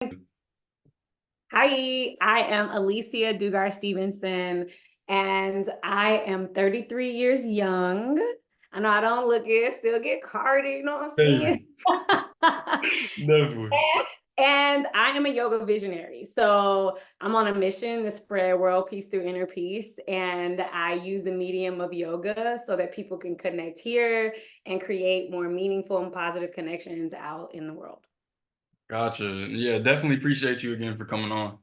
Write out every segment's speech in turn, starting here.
Hi, I am Alicia Dugar Stevenson, and I am 33 years young. I know I don't look it, still get carded, you know what I'm Hey, saying? definitely. And I am a yoga visionary. So I'm on a mission to spread world peace through inner peace. And I use the medium of yoga so that people can connect here and create more meaningful and positive connections out in the world. Gotcha. Yeah, definitely appreciate you again for coming on.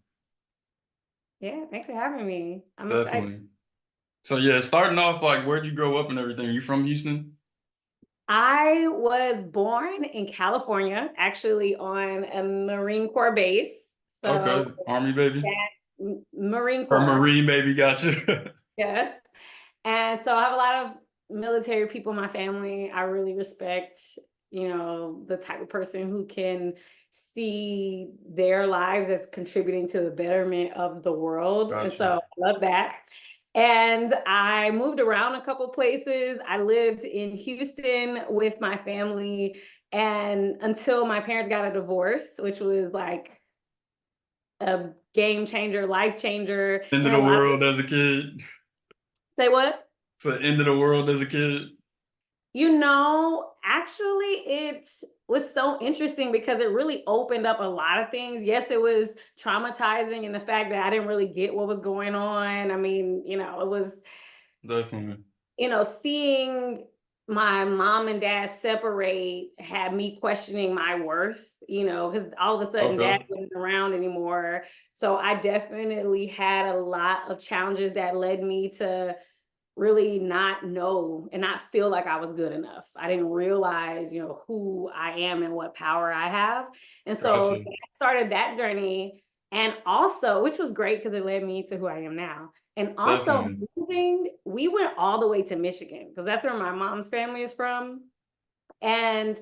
Yeah, thanks for having me. I'm excited. Definitely. So yeah, starting off, like, where'd you grow up and everything? You from Houston? I was born in California, actually on a Marine Corps base. So Okay, Army baby Marine or Corps, Marine baby? Gotcha. yes. And so I have a lot of military people in my family. I really respect, the type of person who can see their lives as contributing to the betterment of the world. And Gotcha. so I love that. And I moved around a couple places. I lived in Houston with my family and until my parents got a divorce, which was like a game changer, life changer, End of and a the lot of world as a kid. say what? So end of the world as a kid. Actually, it was so interesting because it really opened up a lot of things. Yes, it was traumatizing in the fact that I didn't really get what was going on. I mean, it was, Definitely. seeing my mom and dad separate had me questioning my worth, because all of a sudden dad Okay. wasn't around anymore. So I definitely had a lot of challenges that led me to really not know and not feel like I was good enough. I didn't realize, who I am and what power I have. And so Gotcha. that started that journey. And also, which was great because it led me to who I am now. And also Definitely. moving, we went all the way to Michigan because that's where my mom's family is from. And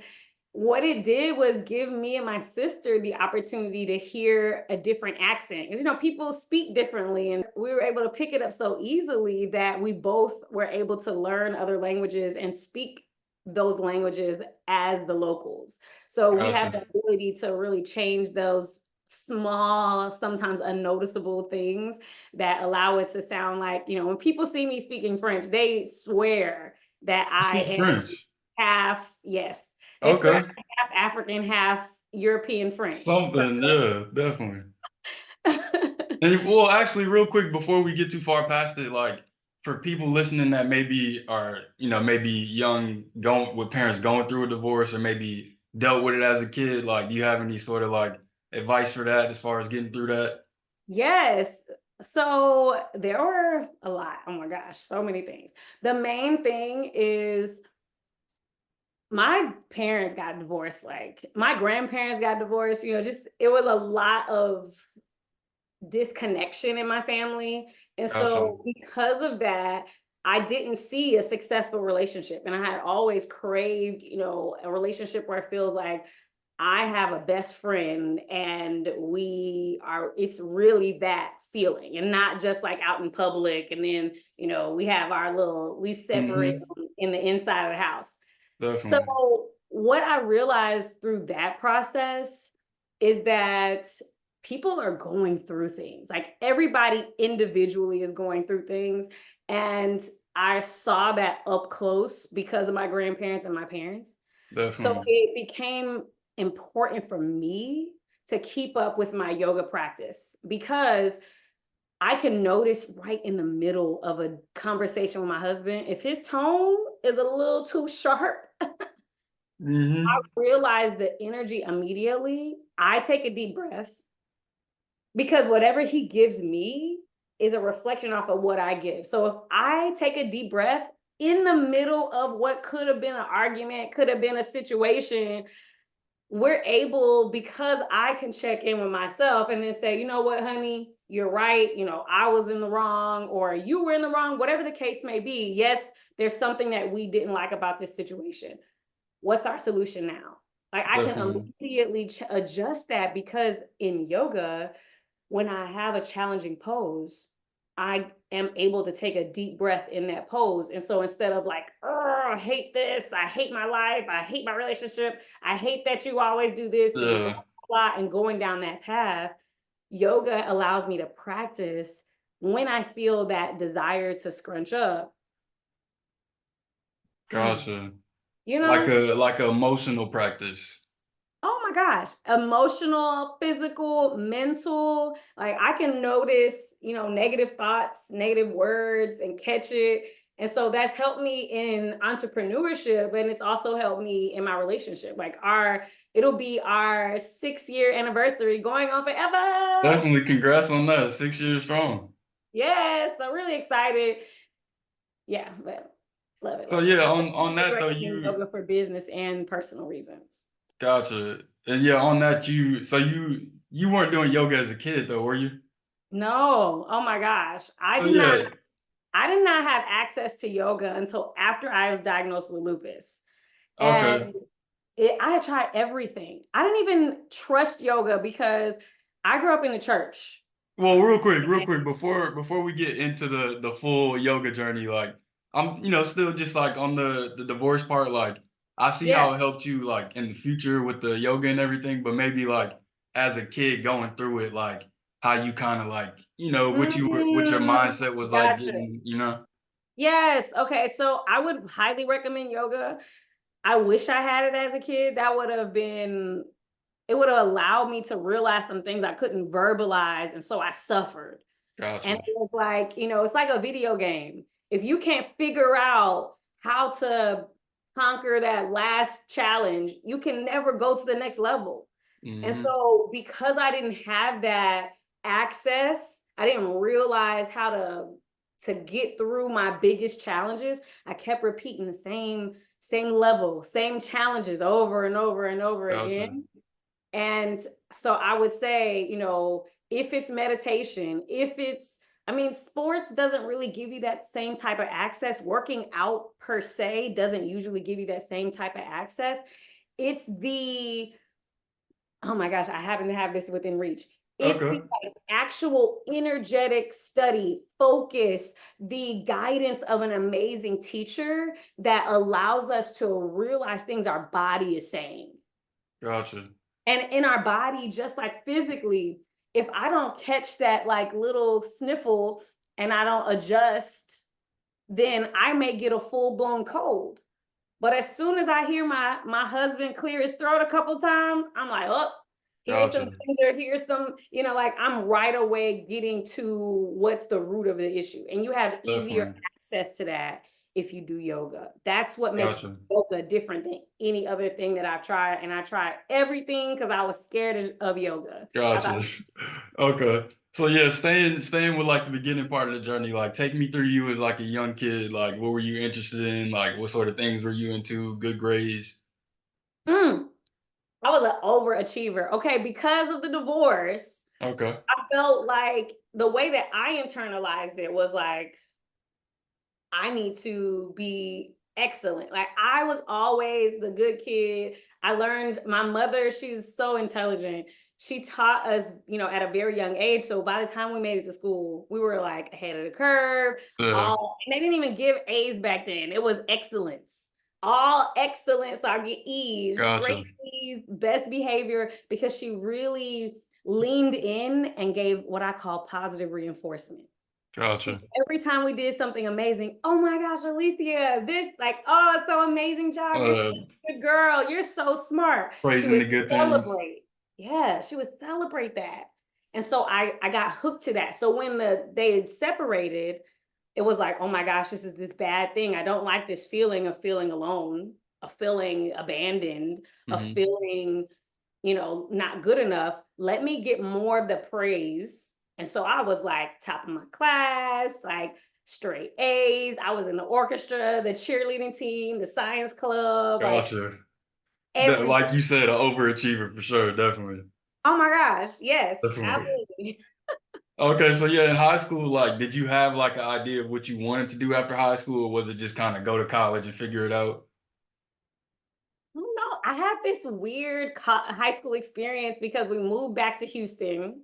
what it did was give me and my sister the opportunity to hear a different accent. Because, people speak differently, and we were able to pick it up so easily that we both were able to learn other languages and speak those languages as the locals. So we have Gotcha. the ability to really change those small, sometimes unnoticeable things that allow it to sound like, when people see me speaking French, they swear that You I speak am French. half, yes. They swear Okay. I'm half African, half European French. Something. Yeah, definitely. And well, actually, real quick before we get too far past it, like for people listening that maybe are, maybe young, going with parents going through a divorce or maybe dealt with it as a kid, like, do you have any sort of like advice for that as far as getting through that? Yes. So there were a lot. Oh my gosh, so many things. The main thing is my parents got divorced. Like my grandparents got divorced, just it was a lot of disconnection in my family. And Gotcha. so because of that, I didn't see a successful relationship. And I had always craved, a relationship where I feel like I have a best friend and it's really that feeling and not just like out in public. And then, we separate Mm-hmm. in the inside of the house. Definitely. So what I realized through that process is that people are going through things. Like everybody individually is going through things. And I saw that up close because of my grandparents and my parents. So Definitely. it became important for me to keep up with my yoga practice because I can notice right in the middle of a conversation with my husband, if his tone is a little too sharp, Mm-hmm. realize the energy immediately. I take a deep breath because whatever he gives me is a reflection off of what I give. So if I take a deep breath in the middle of what could have been an argument, could have been a situation, we're able, because I can check in with myself and then say, you know what, honey, you're right. I was in the wrong or you were in the wrong, whatever the case may be. Yes, there's something that we didn't like about this situation. What's our solution now? Like I can Definitely. immediately adjust that because in yoga, when I have a challenging pose, I am able to take a deep breath in that pose. And so instead of like, oh, I hate this, I hate my life, I hate my relationship, I hate that you always do this, Yeah. blah, and going down that path, yoga allows me to practice when I feel that desire to scrunch up. Gotcha. You know? Like a emotional practice. Oh my gosh, emotional, physical, mental. Like I can notice, negative thoughts, negative words, and catch it. And so that's helped me in entrepreneurship, and it's also helped me in my relationship. Like it'll be our 6-year anniversary going on forever. Definitely congrats on that. 6 years strong. Yes, I'm really excited. Yeah, but love it, So love it. yeah, I on would that though, recommend you yoga for business and personal reasons. gotcha. And yeah, on that you weren't doing yoga as a kid though, were you? No, oh my gosh. So yeah, I did not have access to yoga until after I was diagnosed with lupus. okay. And I had tried everything. I didn't even trust yoga because I grew up in the church. Well, real quick, before we get into the full yoga journey, like I'm, still just like on the divorce part, like I see Yeah. how it helped you like in the future with the yoga and everything, but maybe like as a kid going through it, like how you kind of like, what your Mm, mindset was like gotcha. getting. Yes. Okay. So I would highly recommend yoga. I wish I had it as a kid. It would have allowed me to realize some things I couldn't verbalize. And so I suffered. And Gotcha. it was like, it's like a video game. If you can't figure out how to conquer that last challenge, you can never go to the next level. And Hmm. so, because I didn't have that access, I didn't realize how to get through my biggest challenges. I kept repeating the same level, same challenges over and over and over Gotcha. again. And so I would say, if it's meditation, I mean, sports doesn't really give you that same type of access. Working out per se doesn't usually give you that same type of access. It's oh my gosh, I happen to have this within reach. It's the Okay. like, actual energetic study, focus, the guidance of an amazing teacher that allows us to realize things our body is saying. Gotcha. And in our body, just like physically, if I don't catch that like little sniffle and I don't adjust, then I may get a full-blown cold. But as soon as I hear my husband clear his throat a couple times, I'm like, oh, here's some Gotcha. ginger, here's some, like I'm right away getting to what's the root of the issue. And you have easier Definitely. access to that if you do yoga. That's what makes Gotcha. yoga different than any other thing that I've tried. And I tried everything because I was scared of yoga. I thought, Gotcha. Okay. So yeah, staying with like the beginning part of the journey, like take me through you as like a young kid. Like what were you interested in? Like what sort of things were you into? Good grades? mm, I was an overachiever. Okay, because of the divorce, Okay. I felt like the way that I internalized it was like, I need to be excellent. Like I was always the good kid. I learned my mother, she's so intelligent. She taught us, at a very young age. So by the time we made it to school, we were like ahead of the curve. Yeah. And they didn't even give A's back then. It was excellence. All excellence. So I get E's, Gotcha. straight E's, best behavior, because she really leaned in and gave what I call positive reinforcement. Gotcha. Every time we did something amazing, oh my gosh, Alicia, this like, oh, it's so amazing job. You're such Uh, a good girl. You're so smart. She praising would the good things. celebrate. Yeah, she would celebrate that. And so I got hooked to that. So when they had separated, it was like, oh my gosh, this is this bad thing. I don't like this feeling of feeling alone, of feeling abandoned, of Hmm. feeling, not good enough. Let me get more of the praise. And so I was like top of my class, like straight A's. I was in the orchestra, the cheerleading team, the science club, like Gotcha. That, everything. like you said, an overachiever for sure. Definitely. Oh my gosh. Yes, Definitely. absolutely. Okay, so yeah, in high school, like, did you have like an idea of what you wanted to do after high school, or was it just kind of go to college and figure it out? No, I had this weird high school experience because we moved back to Houston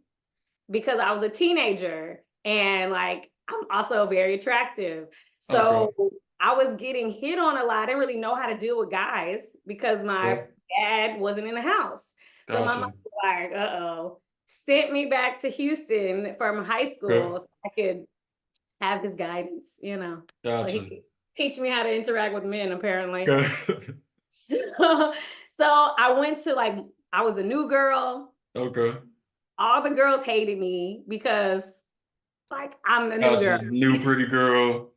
because I was a teenager and like I'm also very attractive. Okay. So I was getting hit on a lot. I didn't really know how to deal with guys because my Okay. dad wasn't in the house. So my mom Gotcha. was like, uh-oh, sent me back to Houston from high Okay. school so I could have his guidance, so he Gotcha. could teach me how to interact with men, apparently. Okay. So, so I went to like, I was a new girl. Okay. All the girls hated me because like I'm the new Gotcha. girl. New pretty girl.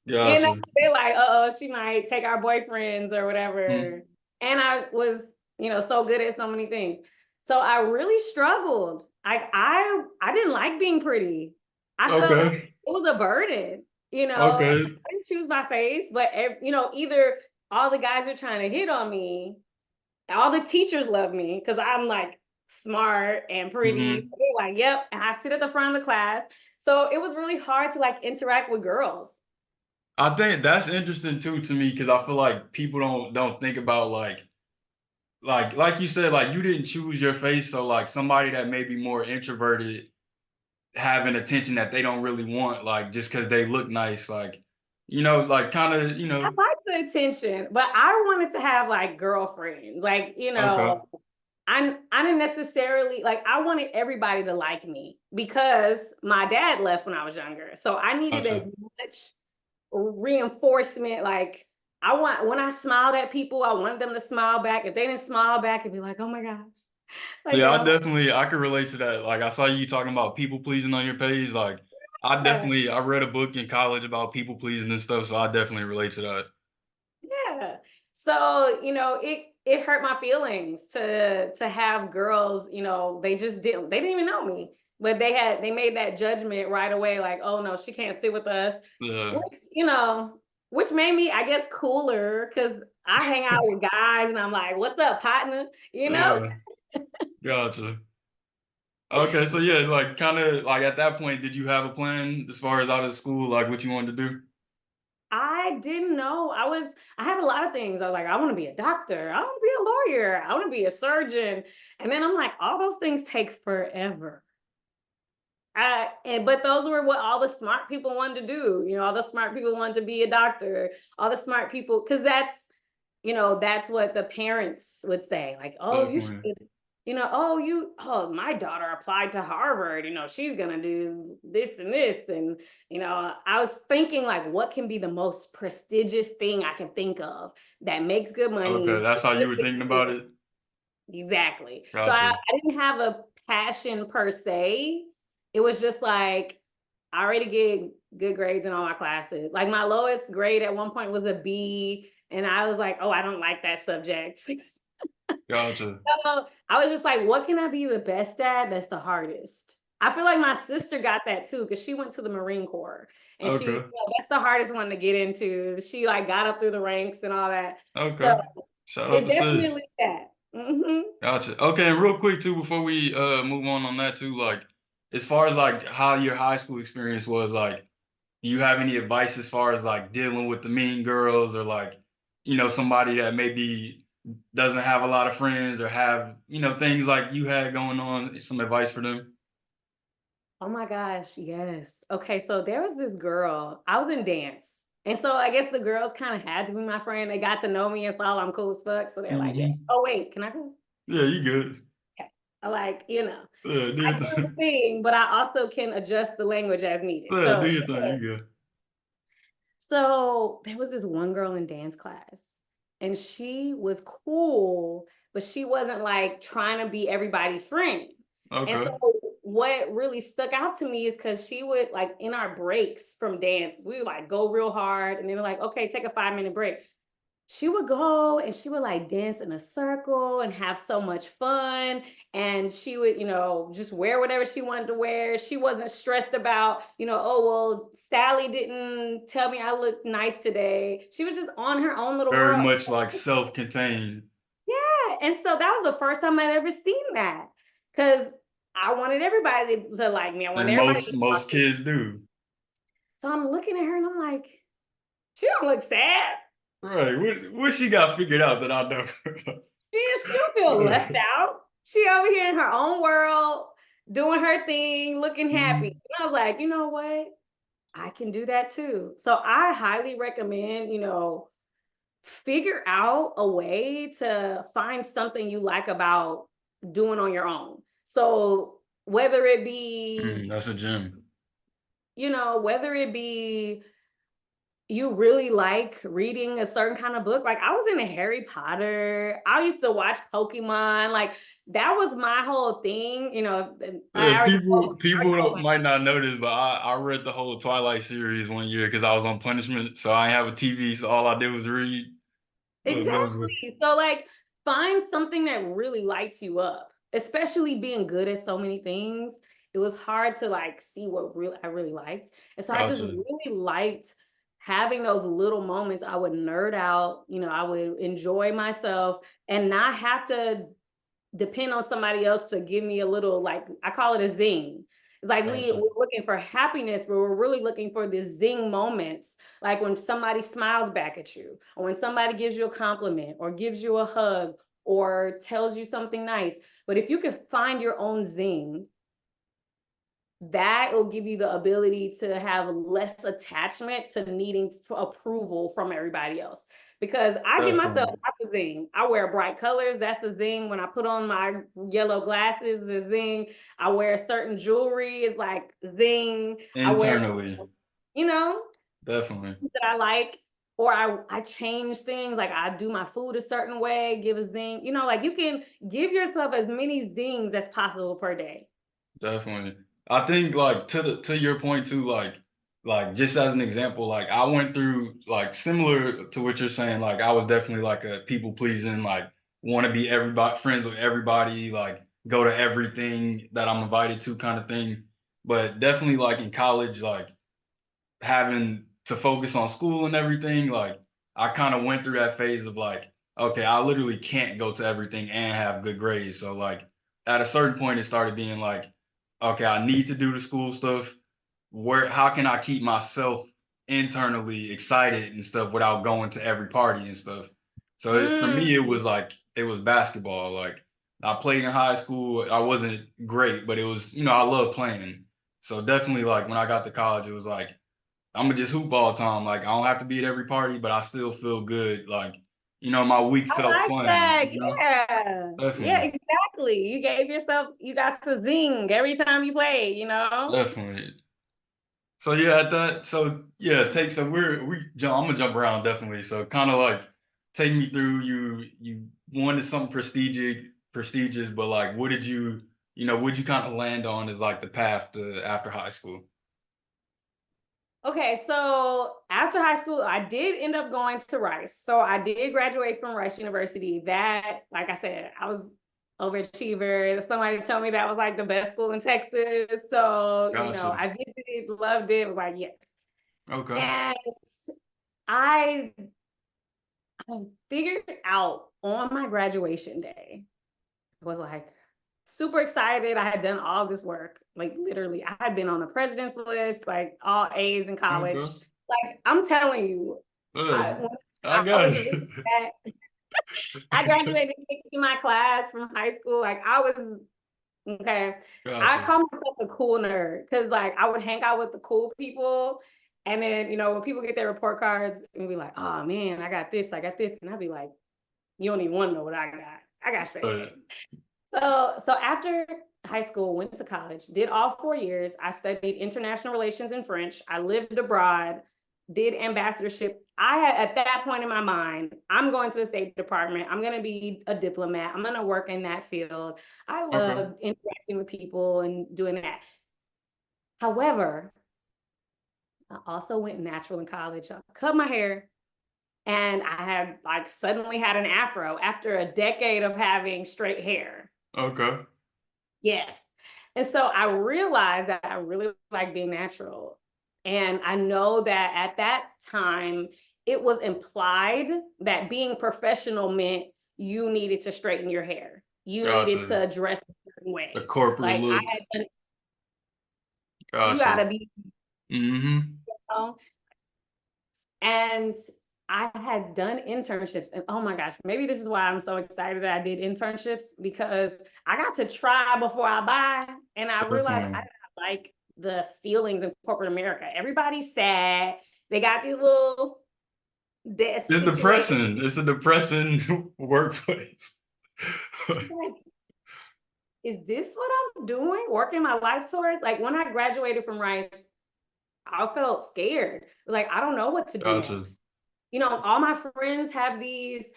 You know, Gotcha. they're like, uh-oh, she might take our boyfriends or whatever. Mhm. And I was, so good at so many things. So I really struggled. I didn't like being pretty. I felt like Okay. it was a burden, I Okay. didn't choose my face, but either all the guys are trying to hit on me, all the teachers love me because I'm like smart and pretty. So Hmm. they're like, yep. And I sit at the front of the class. So it was really hard to like interact with girls. I think that's interesting too to me because I feel like people don't think about like you said, like you didn't choose your face, so like somebody that may be more introverted having attention that they don't really want, like just because they look nice, like like kind of I like the attention, but I wanted to have like girlfriends. Like, okay, I didn't necessarily like I wanted everybody to like me because my dad left when I was younger. So I needed gotcha. as much reinforcement. Like when I smiled at people, I wanted them to smile back. If they didn't smile back, it'd be like, oh my God. Like, Yeah, I could relate to that. Like I saw you talking about people pleasing on your page. Like yeah. I read a book in college about people pleasing and stuff, so I definitely relate to that. Yeah. So, it hurt my feelings to have girls, they didn't even know me, but they made that judgment right away, like, oh no, she can't sit with us, Yeah. which, which made me, I guess, cooler because I hang out with guys and I'm like, what's up, partner? You know? Yeah. Gotcha. Okay, so yeah, like kind of like at that point, did you have a plan as far as out of school, like what you wanted to do? I didn't know. I had a lot of things. I was like, I want to be a doctor. I want to be a lawyer. I want to be a surgeon. And then I'm like, all those things take forever. But those were what all the smart people wanted to do. All the smart people wanted to be a doctor. All the smart people, because that's what the parents would say. Like, oh, you should, Definitely. my daughter applied to Harvard. She's gonna do this and this, and I was thinking like, what can be the most prestigious thing I can think of that makes good Okay, money? that's how you were thinking about it. Exactly. So I, Gotcha. I didn't have a passion per se. It was just like I already get good grades in all my classes. Like my lowest grade at one point was a B, and I was like, oh, I don't like that subject. Gotcha. So I was just like, what can I be the best at? That's the hardest. I feel like my sister got that too because she went to the Marine Corps and Okay. that's the hardest one to get into. She like got up through the ranks and all that. So Okay. Shout out it's to sis. definitely that. Hmm. Gotcha. Okay, and real quick too, before we move on that too, like as far as like how your high school experience was, like, do you have any advice as far as like dealing with the mean girls or like, somebody that maybe doesn't have a lot of friends or have, things like you had going on, some advice for them? Oh my gosh, yes. Okay, so there was this girl. I was in dance. And so I guess the girls kind of had to be my friend. They got to know me and saw I'm cool as fuck. So they're like, yeah. Hmm. Oh, wait, can I go? Yeah, you good. Okay. I like, Yeah, do I your do the thing. thing, but I also can adjust the language as needed. Yeah, do So, your thing. You good. so there was this one girl in dance class, and she was cool, but she wasn't like trying to be everybody's friend. And so Okay. what really stuck out to me is because she would like in our breaks from dance, because we would like go real hard and then like, okay, take a 5 minute break. She would go and she would like dance in a circle and have so much fun. And she would, just wear whatever she wanted to wear. She wasn't stressed about, oh, well, Sally didn't tell me I looked nice today. She was just on her own little Very world. much like self-contained. Yeah. And so that was the first time I'd ever seen that. Because I wanted everybody to like me. I wanted And everybody to most talk. kids do. So I'm looking at her and I'm like, she don't look sad. Right. What she got figured out that I don't. She don't feel left out. She over here in her own world, doing her thing, looking happy. Mhm. And I was like, you know what? I can do that too. So I highly recommend, figure out a way to find something you like about doing on your own. So whether it be, That's a gem. whether it be you really like reading a certain kind of book. Like I was into Harry Potter. I used to watch Pokemon. Like that was my whole thing. I Yeah, already told, people I told might not know this, but I read the whole Twilight series one year because I was on punishment, so I didn't have a TV, so all I did was read. But those were exactly. So like find something that really lights you up, especially being good at so many things. It was hard to like see what really I really liked. And so I just gotcha. really liked having those little moments. I would nerd out, I would enjoy myself and not have to depend on somebody else to give me a little, like I call it a zing. It's like we're Gotcha. looking for happiness, but we're really looking for this zing moments, like when somebody smiles back at you, or when somebody gives you a compliment, or gives you a hug, or tells you something nice. But if you can find your own zing, that will give you the ability to have less attachment to needing approval from everybody else. Because I give myself, Definitely. that's a zing. I wear bright colors, that's a zing. When I put on my yellow glasses, the zing. I wear certain jewelry, it's like zing. I wear, Internally, you know, definitely. that I like, or I change things, like I do my food a certain way, give a zing. Like you can give yourself as many zings as possible per day. Definitely. I think like to your point too, like just as an example, like I went through like similar to what you're saying, like I was definitely like a people pleasing, like want to be everybody friends with everybody, like go to everything that I'm invited to kind of thing. But definitely like in college, like having to focus on school and everything, like I kind of went through that phase of like, okay, I literally can't go to everything and have good grades. So like at a certain point, it started being like, okay, I need to do the school stuff. How can I keep myself internally excited and stuff without going to every party and stuff? So for me, it Mm. was like it was basketball. Like I played in high school. I wasn't great, but it was, I love playing. So definitely like when I got to college, it was like I'm gonna just hoop all the time. Like I don't have to be at every party, but I still feel good. Like, my week I felt like fun, that. Yeah. Yeah, Definitely. exactly. You gave yourself, you got to zing every time you played. Definitely. So yeah, so yeah, I'm gonna jump around definitely. So kind of like take me through you wanted something prestigious, but like what did you kind of land on as like the path to after high school? Okay, so after high school, I did end up going to Rice. So I did graduate from Rice University. That, like I said, I was overachiever. Somebody told me that was like the best school in Texas. So, Gotcha. I visited, loved it, was like, yes. Okay. And I I figured out on my graduation day, was like super excited. I had done all this work. Like literally, I had been on the president's list, like all A's in college. Okay. Like I'm telling you, I Good. when I I got was really it. bad. I graduated sixth in my class from high school. Like I was okay. I Gotcha. call myself a cool nerd because like I would hang out with the cool people. And then, when people get their report cards and be like, oh man, I got this. And I'd be like, you don't even want to know what I got. I got straight Uh, A's. So after high school, went to college, did all 4 years. I studied international relations and French. I lived abroad, did ambassadorship. I had at that point in my mind, I'm going to the State Department. I'm going to be a diplomat. I'm going to work in that field. I okay. love interacting with people and doing that. However, I also went natural in college. I cut my hair and I had like suddenly had an afro after a decade of having straight hair. Okay. Yes. And so I realized that I really like being natural. And I know that at that time, it was implied that being professional meant you needed to straighten your hair. You needed Gotcha. to dress a certain The way. corporate Like I look. had done, you Gotcha. gotta be, Mm-hmm. know, and I had done internships, and oh my gosh, maybe this is why I'm so excited that I did internships because I got to try before I buy, and I realized I Definitely. didn't like the feelings in corporate America. Everybody's sad. They got these little desk It's situations. depressing. It's a depressing workplace. is this what I'm doing? Working my life towards? Like when I graduated from Rice, I felt scared. Like, I don't know what to do Gotcha. next. All my friends have these,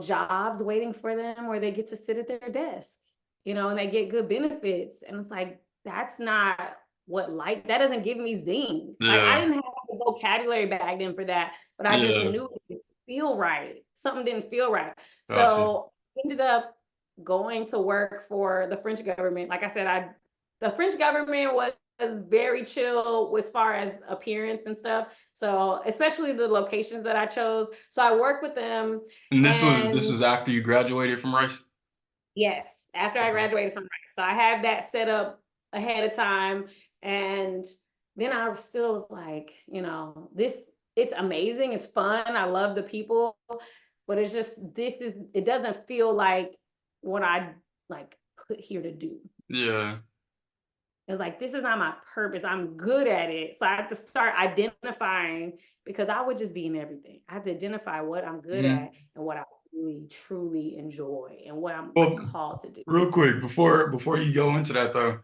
jobs waiting for them where they get to sit at their desk, and they get good benefits. And it's like, that's not that doesn't give me zing. Like, I Yeah. didn't have the vocabulary back then for that, but I just Yeah. knew it didn't feel right. Something didn't feel right. Gotcha. So I ended up going to work for the French government. Like I said, the French government was very chill as far as appearance and stuff. So especially the locations that I chose. So I worked with them, And this and was after you graduated from Rice? yes, after I Okay. graduated from Rice. So I had that set up ahead of time. And then I still was like, it's amazing. It's fun. I love the people, but it's just, it doesn't feel like what I like put here to do. Yeah. It was like, this is not my purpose. I'm good at it. So I have to start identifying, because I would just be in everything. I have to identify what I'm good Mhm. at and what I really truly enjoy and what I'm like Well, called to do. real quick, before you go into that though,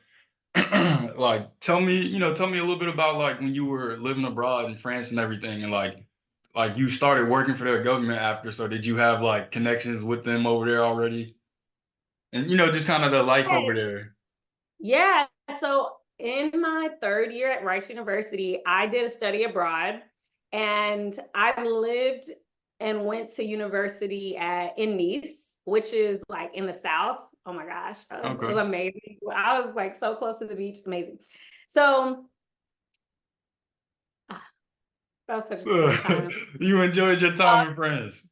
like tell me a little bit about like when you were living abroad in France and everything, and like you started working for their government after. So did you have like connections with them over there already? And just kind of the life over there. Yeah. So in my third year at Rice University, I did a study abroad, and I lived and went to university in Nice, which is like in the South. Oh my gosh, it was Okay. amazing. I was like so close to the beach, amazing. So ah, that was such a fun time. You enjoyed your time in France.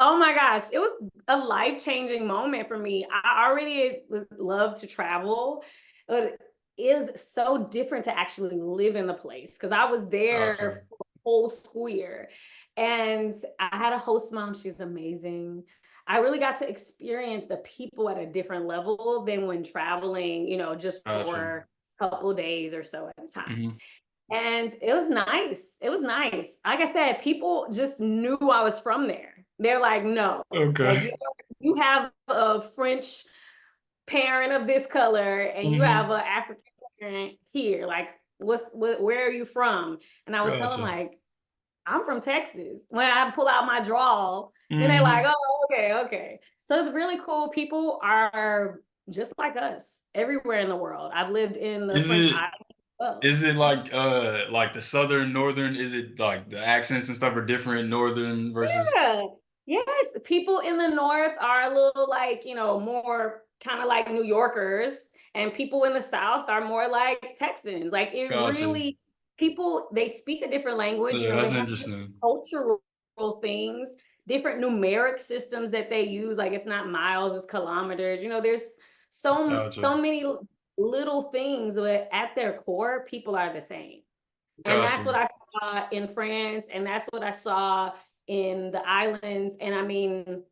Oh my gosh, it was a life-changing moment for me. I already would love to travel, but it was so different to actually live in the place, because I was Gotcha. there for a whole school year. And I had a host mom, she's amazing. I really got to experience the people at a different level than when traveling, just Gotcha. for a couple of days or so at a time. Hmm. And it was nice. It was nice. Like I said, people just knew I was from there. They're like, no, like Okay. you have a French parent of this color and you have Hmm. an African parent here. Like, where are you from? And I would tell them Gotcha. like, I'm from Texas. When I pull out my drawl, then they're like, Hmm. oh, okay, okay. So it's really cool. People are just like us everywhere in the world. I've lived in the Is French it islands as well. is it like the southern northern? Is it like the accents and stuff are different northern versus? Yeah. Yes. People in the North are a little like, more kind of like New Yorkers, and people in the South are more like Texans. Like, it Gotcha. really, people, they speak a different language, Yeah, they that's have interesting. cultural things, different numeric systems that they use. Like, it's not miles, it's kilometers. There's Gotcha. so many little things, but at their core, people are the same. And that's Gotcha. what I saw in France, and that's what I saw in the islands. And I mean,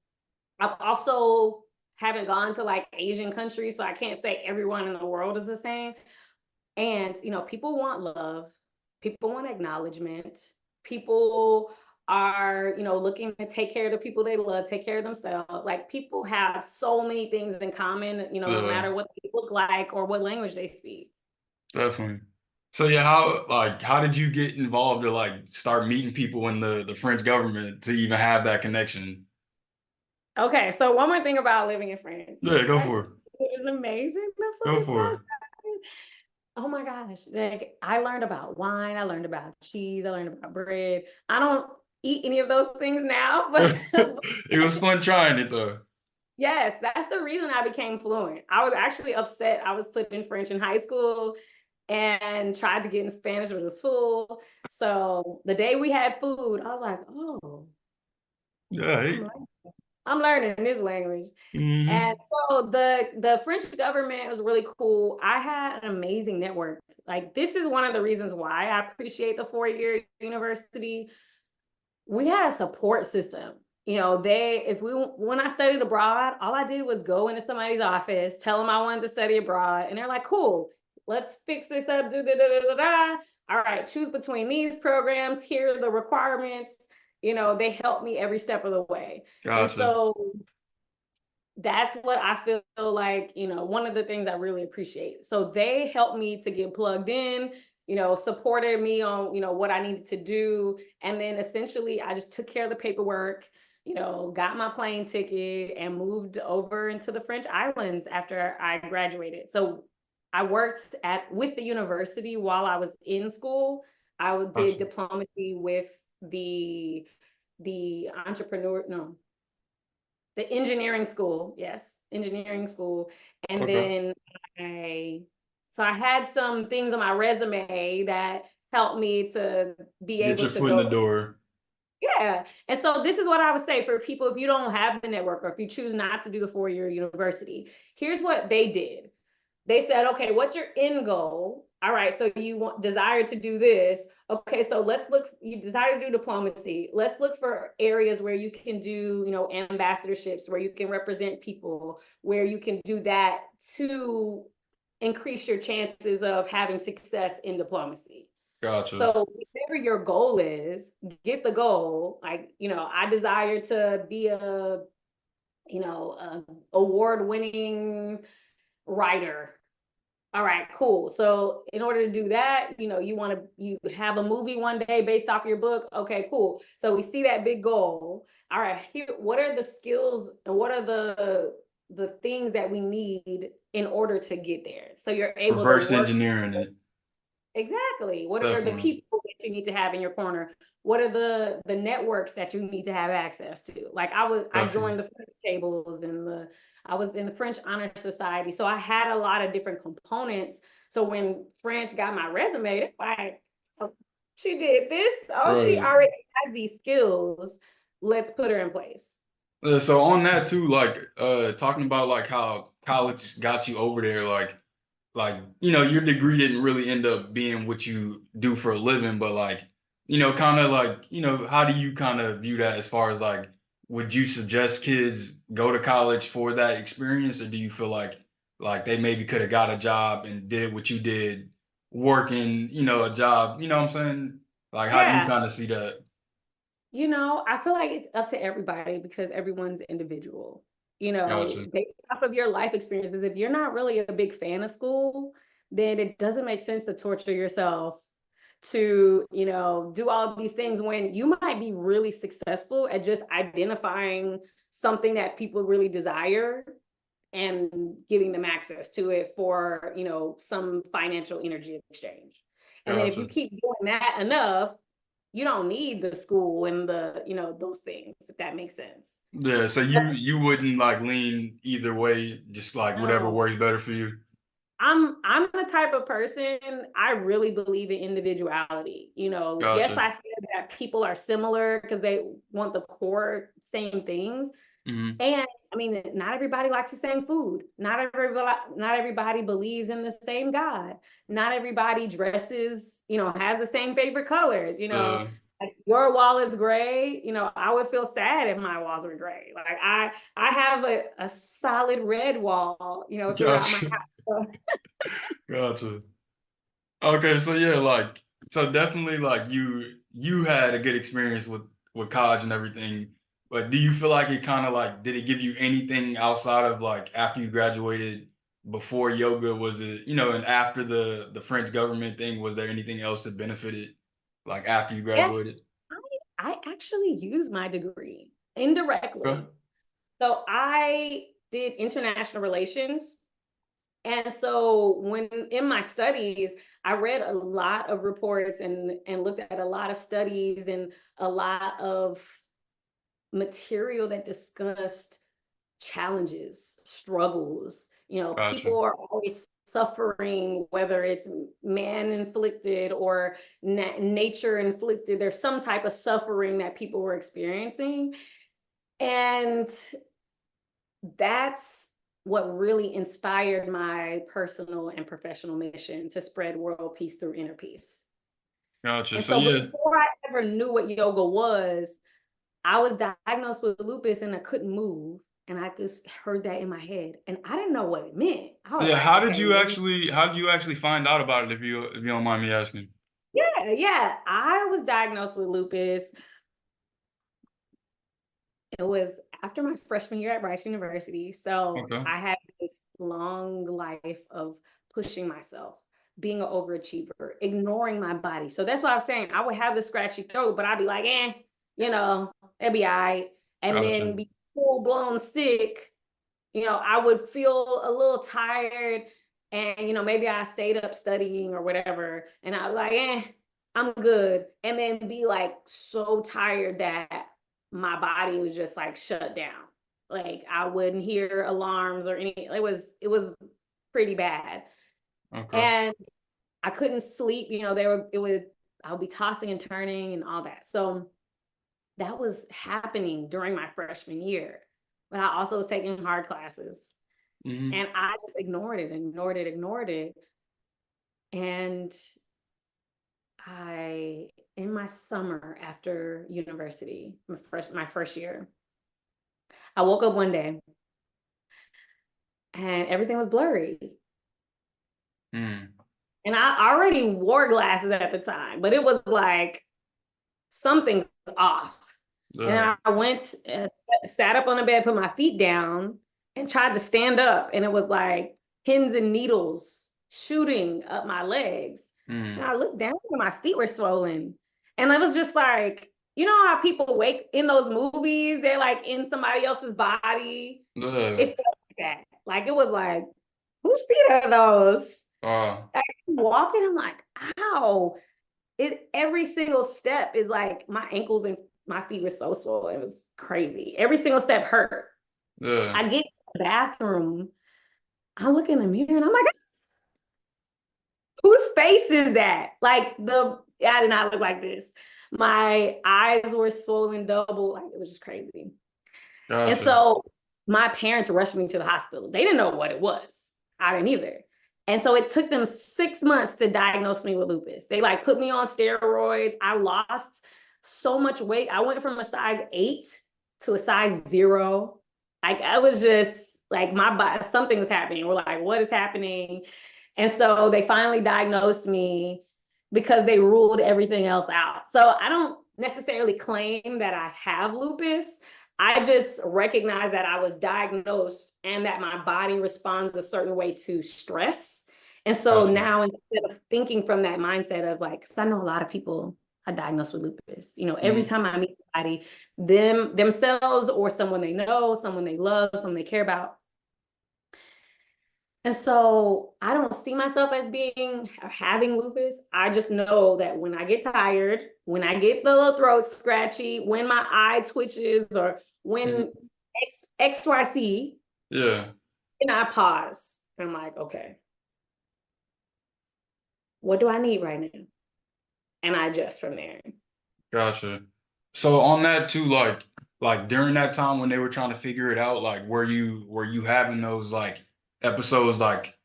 I've also haven't gone to like Asian countries, so I can't say everyone in the world is the same. And people want love, people want acknowledgement, people are looking to take care of the people they love, take care of themselves. Like, people have so many things in common, no Yeah, matter what they look like or what language they speak. definitely. So yeah, how did you get involved to like start meeting people in the French government to even have that connection? Okay, so one more thing about living in France. Yeah, go I, for it. it was amazing. The food Go is for so it. good. Oh my gosh. Like, I learned about wine, I learned about cheese, I learned about bread. I don't eat any of those things now, but It was fun trying it though. yes, that's the reason I became fluent. I was actually upset. I was put in French in high school and tried to get in Spanish, but it was full. So the day we had food, I was like, oh, Yeah. I'm learning. I'm learning this language. And Hmm. so the French government was really cool. I had an amazing network. Like, this is one of the reasons why I appreciate the 4-year university. We had a support system. When I studied abroad, all I did was go into somebody's office, tell them I wanted to study abroad, and they're like, "Cool, let's fix this up." Da, da, da, da, da. All right, choose between these programs. Here are the requirements. They helped me every step of the way. And Gotcha. so that's what I feel like, one of the things I really appreciate. So they helped me to get plugged in, supported me on, what I needed to do. And then essentially I just took care of the paperwork, got my plane ticket and moved over into the French islands after I graduated. So I worked with the university while I was in school. I did Gotcha. diplomacy with the entrepreneur, no, the engineering school. Yes, engineering school. And Okay. then I had some things on my resume that helped me to be Get able your to foot in go. the door. Yeah. And so this is what I would say for people, if you don't have the network or if you choose not to do the 4-year university, here's what they did. They said, okay, what's your end goal? All right, so you desire to do this. Okay, so let's look, you desire to do diplomacy. Let's look for areas where you can do, ambassadorships, where you can represent people, where you can do that to increase your chances of having success in diplomacy. Gotcha. So whatever your goal is, get the goal. Like, I desire to be a award-winning writer. All right, cool. So in order to do that, you have a movie one day based off your book. Okay, cool. So we see that big goal. All right, here, what are the skills and what are the things that we need in order to get there? So you're able to Reverse work. engineering it. Exactly. What are the Definitely. people that you need to have in your corner? What are the networks that you need to have access to? Like I Definitely. joined the French tables and I was in the French Honor Society. So I had a lot of different components. So when France got my resume, they're like, oh, she did this. Oh, she Right. already has these skills. Let's put her in place. So on that too, like talking about like how college got you over there, like your degree didn't really end up being what you do for a living, but like kind of like how do you kind of view that as far as like would you suggest kids go to college for that experience, or do you feel like they maybe could have got a job and did what you did working a job, what I'm saying, like how do you Yeah. kind of see that? I feel like it's up to everybody because everyone's individual. Gotcha. Based off of your life experiences, if you're not really a big fan of school, then it doesn't make sense to torture yourself to, do all of these things when you might be really successful at just identifying something that people really desire and giving them access to it for, some financial energy exchange. And then if you Gotcha. keep doing that enough, you don't need the school and those things, if that makes sense. Yeah, so you wouldn't like lean either way, just like whatever No, works better for you. I'm the type of person, I really believe in individuality. Yes, Gotcha. I said that people are similar because they want the core same things. Hmm. And I mean, not everybody likes the same food. Not everybody believes in the same God. Not everybody dresses, has the same favorite colors. Like your wall is gray. I would feel sad if my walls were gray. Like I have a solid red wall, throughout my Gotcha. house. Gotcha. Okay, so yeah, like so definitely like you had a good experience with college and everything, but do you feel like it kind of like did it give you anything outside of like after you graduated before yoga? Was it, and after the French government thing, was there anything else that benefited like after you Yes, graduated? I actually used my degree Okay. indirectly. So I did international relations. And so when in my studies, I read a lot of reports and looked at a lot of studies and a lot of material that discussed challenges, struggles. Gotcha. People are always suffering, whether it's man inflicted or nature inflicted. There's some type of suffering that people were experiencing. And that's what really inspired my personal and professional mission to spread world peace through inner peace. Gotcha. And So so yeah. before I ever knew what yoga was, I was diagnosed with lupus and I couldn't move. And I just heard that in my head. And I didn't know what it meant. I was Yeah, like, okay, how did you actually find out about it if you don't mind me asking? yeah, yeah. I was diagnosed with lupus. It was after my freshman year at Rice University. So Okay. I had this long life of pushing myself, being an overachiever, ignoring my body. So that's what I was saying. I would have the scratchy throat, but I'd be like, it'd be all right. And Gotcha. then be full blown sick. I would feel a little tired, and maybe I stayed up studying or whatever, and I was like, I'm good. And then be like so tired that my body was just like shut down. Like I wouldn't hear alarms or anything. It was pretty bad. Okay. And I couldn't sleep, I would be tossing and turning and all that. So that was happening during my freshman year. But I also was taking hard classes, Hmm. and I just ignored it. And in my summer after university, my first year, I woke up one day and everything was blurry. Mm. And I already wore glasses at the time, but it was like something's off. And Yeah. then I went, sat up on the bed, put my feet down, and tried to stand up. And it was like pins and needles shooting up my legs. And Mm. I looked down and my feet were swollen. And I was just like, you know how people wake in those movies, they're like in somebody else's body. Yeah. It felt like that. Like it was like, whose feet are those? Uh, Like, walking, I'm like, ow. Every single step is like my ankles and my feet were so swollen. It was crazy. Every single step hurt. yeah. I get to the bathroom, I look in the mirror and I'm like, whose face is that? Like I did not look like this. My eyes were swollen double. Like it was just crazy. And Gotcha. so my parents rushed me to the hospital. They didn't know what it was. I didn't either. And so it took them 6 months to diagnose me with lupus. They like put me on steroids. I lost so much weight. I went from a size 8 to a size 0. Like I was just like my body, something was happening. We're like, what is happening? And so they finally diagnosed me because they ruled everything else out. So I don't necessarily claim that I have lupus. I just recognize that I was diagnosed and that my body responds a certain way to stress. And so Gotcha. now instead of thinking from that mindset of like, because I know a lot of people are diagnosed with lupus, every Hmm. time I meet somebody, themselves or someone they know, someone they love, someone they care about. And so I don't see myself as being or having lupus. I just know that when I get tired, when I get the little throat scratchy, when my eye twitches, or when Hmm. XYC, Yeah. and I pause. I'm like, okay, what do I need right now? And I adjust from there. Gotcha. So on that too, like during that time when they were trying to figure it out, like were you having those like episodes like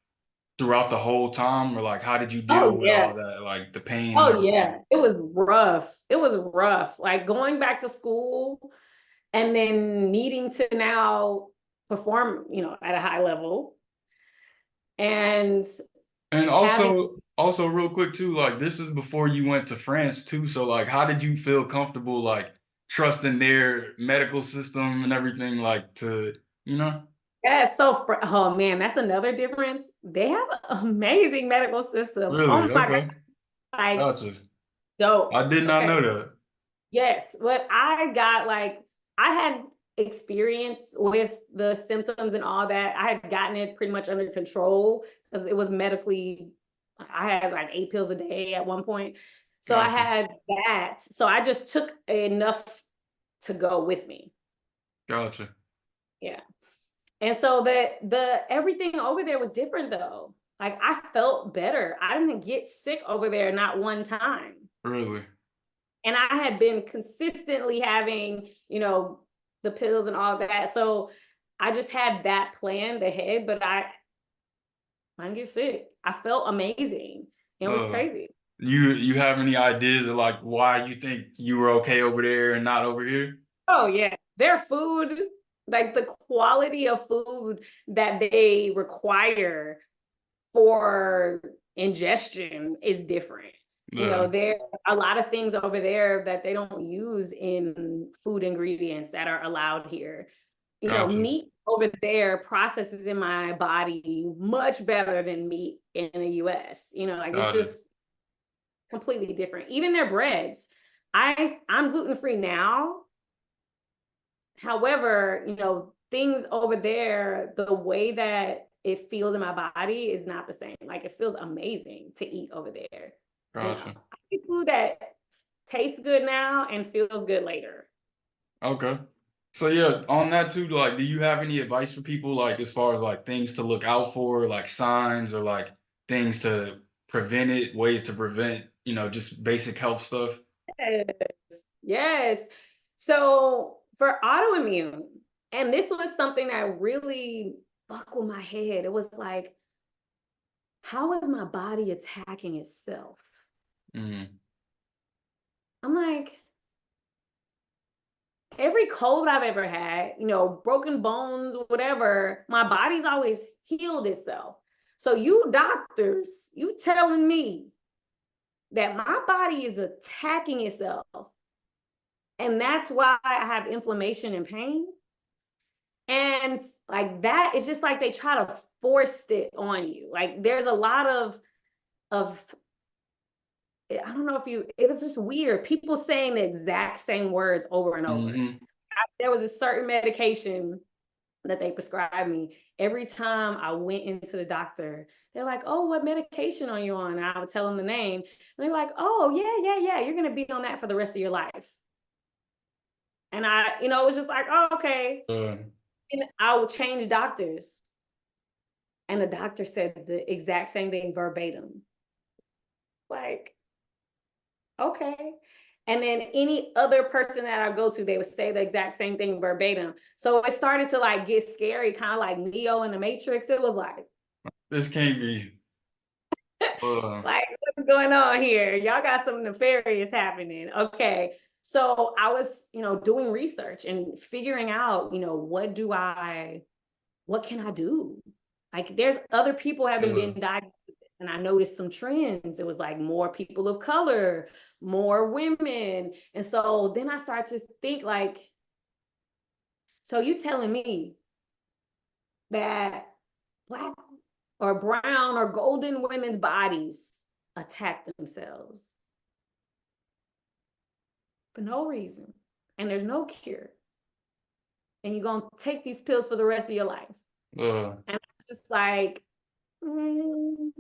throughout the whole time, or like how did you deal Oh with yeah. all that, like the pain and Oh everything? yeah. It was rough. It was rough. Like going back to school and then needing to now perform, at a high level and And having also real quick too, like this is before you went to France too. So like how did you feel comfortable like trusting their medical system and everything like to, you know? yeah, oh man, that's another difference. They have an amazing medical system. Really? Oh my God, Okay. like Gotcha. I dope. did not Okay. know that. Yes, but I got like I had experience with the symptoms and all that. I had gotten it pretty much under control because it was medically. I had like 8 pills a day at one point, so I Gotcha. had that. So I just took enough to go with me. Gotcha. Yeah. And so the everything over there was different though. Like I felt better. I didn't get sick over there not one time. Really. And I had been consistently having, the pills and all that. So I just had that planned ahead, but I didn't get sick. I felt amazing. It was Uh, crazy. you have any ideas of like why you think you were okay over there and not over here? Oh yeah. Their food, like the quality of food that they require for ingestion is different. Yeah. There are a lot of things over there that they don't use in food ingredients that are allowed here. Gotcha. meat over there processes in my body much better than meat in the US. Like it's Got it. just completely different. Even their breads. I'm gluten free now. However, things over there, the way that it feels in my body is not the same. Like it feels amazing to eat over there. Gotcha. I eat food that tastes good now and feels good later. Okay. So yeah, on that too, like, do you have any advice for people, like, as far as like things to look out for, like signs or like things to prevent it, ways to prevent, just basic health stuff? Yes. Yes. So for autoimmune, and this was something that really fucked with my head. It was like, how is my body attacking itself? Mm, I'm like, every cold I've ever had, broken bones, whatever, my body's always healed itself. So you doctors, you telling me that my body is attacking itself, and that's why I have inflammation and pain. And like that, it's just like they try to force it on you. Like there's a lot of I don't know if it was just weird. People saying the exact same words over and over. hmm There was a certain medication that they prescribed me. Every time I went into the doctor, they're like, "Oh, what medication are you on?" And I would tell them the name. And they're like, "Oh, yeah. You're going to be on that for the rest of your life." And it was just like, "Oh, okay." Uh, And I would change doctors. And the doctor said the exact same thing verbatim. Like, okay. And then any other person that I go to, they would say the exact same thing verbatim. So it started to like get scary, kind of like Neo in the Matrix. It was like, this can't be. Uh, like, what's going on here? Y'all got some nefarious happening. Okay. So I was, doing research and figuring out, what can I do? Like there's other people haven't uh, been diagnosed with this, and I noticed some trends. It was like more people of color, more women. And so then I started to think like, so you telling me that black or brown or golden women's bodies attack themselves for no reason, and there's no cure, and you're gonna take these pills for the rest of your life. uh, And it's just like, mm,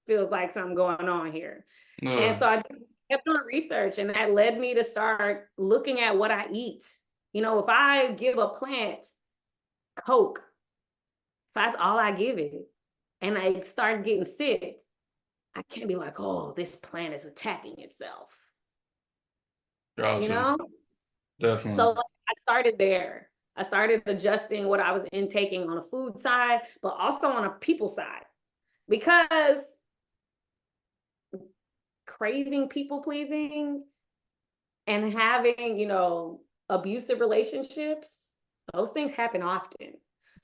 feels like something going on here. And uh, so I just kept doing research, and that led me to start looking at what I eat. If I give a plant Coke, if that's all I give it, and it starts getting sick, I can't be like, oh, this plant is attacking itself, you gotcha. know? So Definitely. I started there. I started adjusting what I was intaking on the food side, but also on a people side, because craving people pleasing and having, abusive relationships, those things happen often.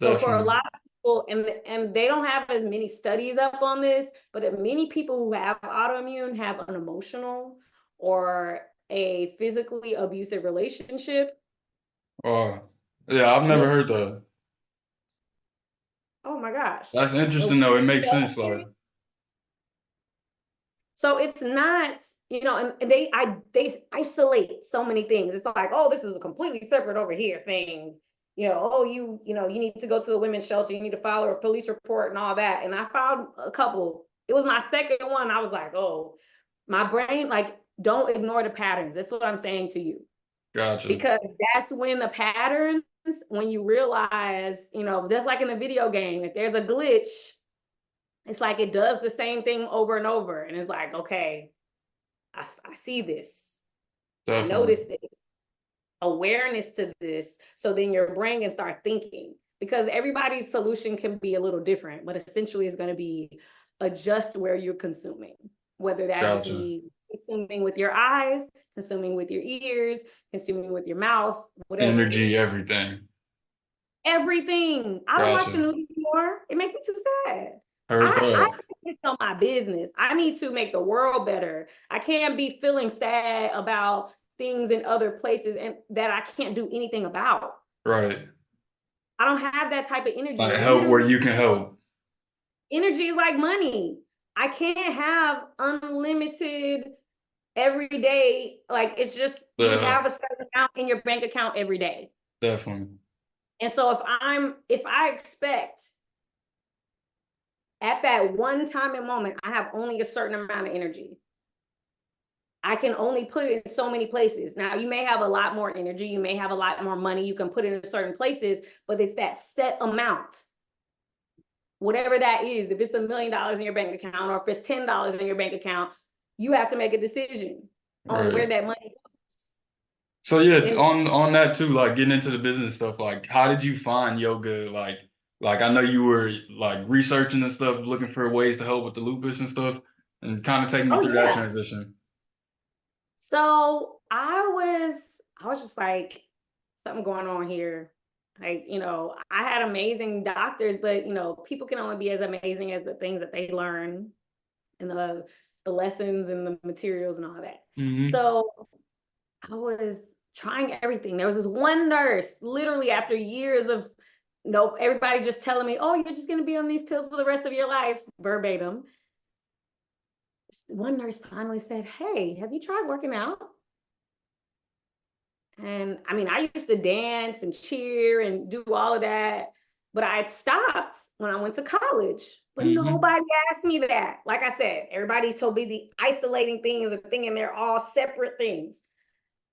So for a Definitely. lot of people, and they don't have as many studies up on this, but many people who have autoimmune have an emotional or a physically abusive relationship. Uh, yeah, I've never Many, heard that. oh my gosh. That's The interesting though. It makes sense. Like, So it's not, and they isolate so many things. It's like, oh, this is a completely separate over here thing. Oh, you need to go to the women's shelter, you need to file a police report and all that. And I filed a couple. It was my second one. I was like, oh, my brain, like, don't ignore the patterns. That's what I'm saying to you. gotcha. Because that's when the patterns, when you realize, just like in a video game, if there's a glitch, it's like it does the same thing over and over. And it's like, okay, I see this. I Definitely. notice this. Awareness to this. So then your brain can start thinking, because everybody's solution can be a little different, but essentially it's going to be adjust where you're consuming, whether that Gotcha. be consuming with your eyes, consuming with your ears, consuming with your mouth, whatever it Energy, is. everything. Everything. I don't watch the Gotcha. news anymore. It makes me too sad. Heard I that. focus on my business. I need to make the world better. I can't be feeling sad about things in other places and that I can't do anything about. Right. I don't have that type of energy. Like help where Literally, you can help. energy is like money. I can't have unlimited every day. Like it's just you Yeah, have a certain amount in your bank account every day. definitely. And so if I expect at that one time and moment, I have only a certain amount of energy. I can only put it in so many places. Now, you may have a lot more energy, you may have a lot more money, you can put it in certain places, but it's that set amount. Whatever that is, if it's $1 million in your bank account or if it's $10 in your bank account, you have to make a decision on where Right. that money goes. So yeah, And on that too, like getting into the business stuff, like how did you find yoga? Like I know you were like researching and stuff, looking for ways to help with the lupus and stuff, and kind of taking me oh through that yeah. transition. So I was just like, something going on here. Like, I had amazing doctors, but people can only be as amazing as the things that they learn and the lessons and the materials and all that. Hmm. So I was trying everything. There was this one nurse, literally after years of nope, everybody just telling me, oh, you're just gonna be on these pills for the rest of your life, verbatim. One nurse finally said, hey, have you tried working out? And I mean, I used to dance and cheer and do all of that, but I had stopped when I went to college. But Hmm. nobody asked me that. Like I said, everybody told me the isolating things and thinking they're all separate things.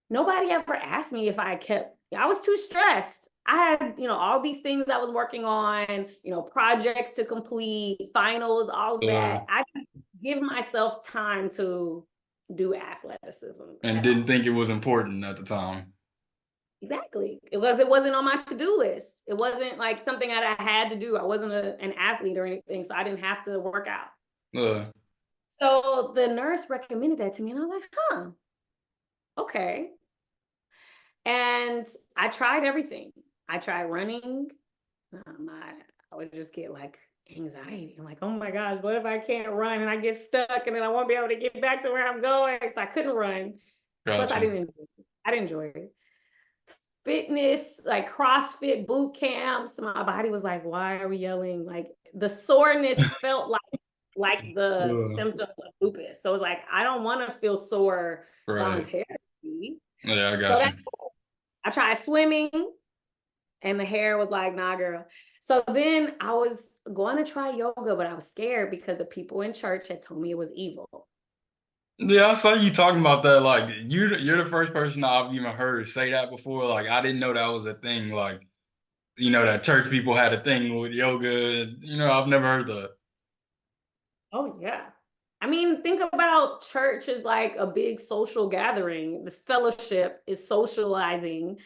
Nobody ever asked me if I kept, I was too stressed. I had, all these things I was working on, projects to complete, finals, all of that. I didn't give myself time to do athleticism And at didn't all. think it was important at the time. Exactly. It wasn't on my to-do list. It wasn't like something that I had to do. I wasn't an athlete or anything, so I didn't have to work out. Uh, So the nurse recommended that to me, and I was like, huh, okay. And I tried everything. I tried running. I would just get like anxiety. I'm like, oh my gosh, what if I can't run and I get stuck and then I won't be able to get back to where I'm going? So I couldn't run. Plus, gotcha. I didn't enjoy it. Fitness, like CrossFit boot camps. My body was like, why are we yelling? Like the soreness felt like the Uh, symptoms of lupus. So it's like, I don't want to feel sore right. voluntarily. Yeah, I So got that you. I tried swimming and the hair was like, nah, girl. So then I was going to try yoga, but I was scared because the people in church had told me it was evil. Yeah, I saw you talking about that. Like you're the first person I've even heard say that before. Like I didn't know that was a thing. Like that church people had a thing with yoga. I've never heard that. Oh, yeah. I mean, think about church as like a big social gathering. This fellowship is socializing.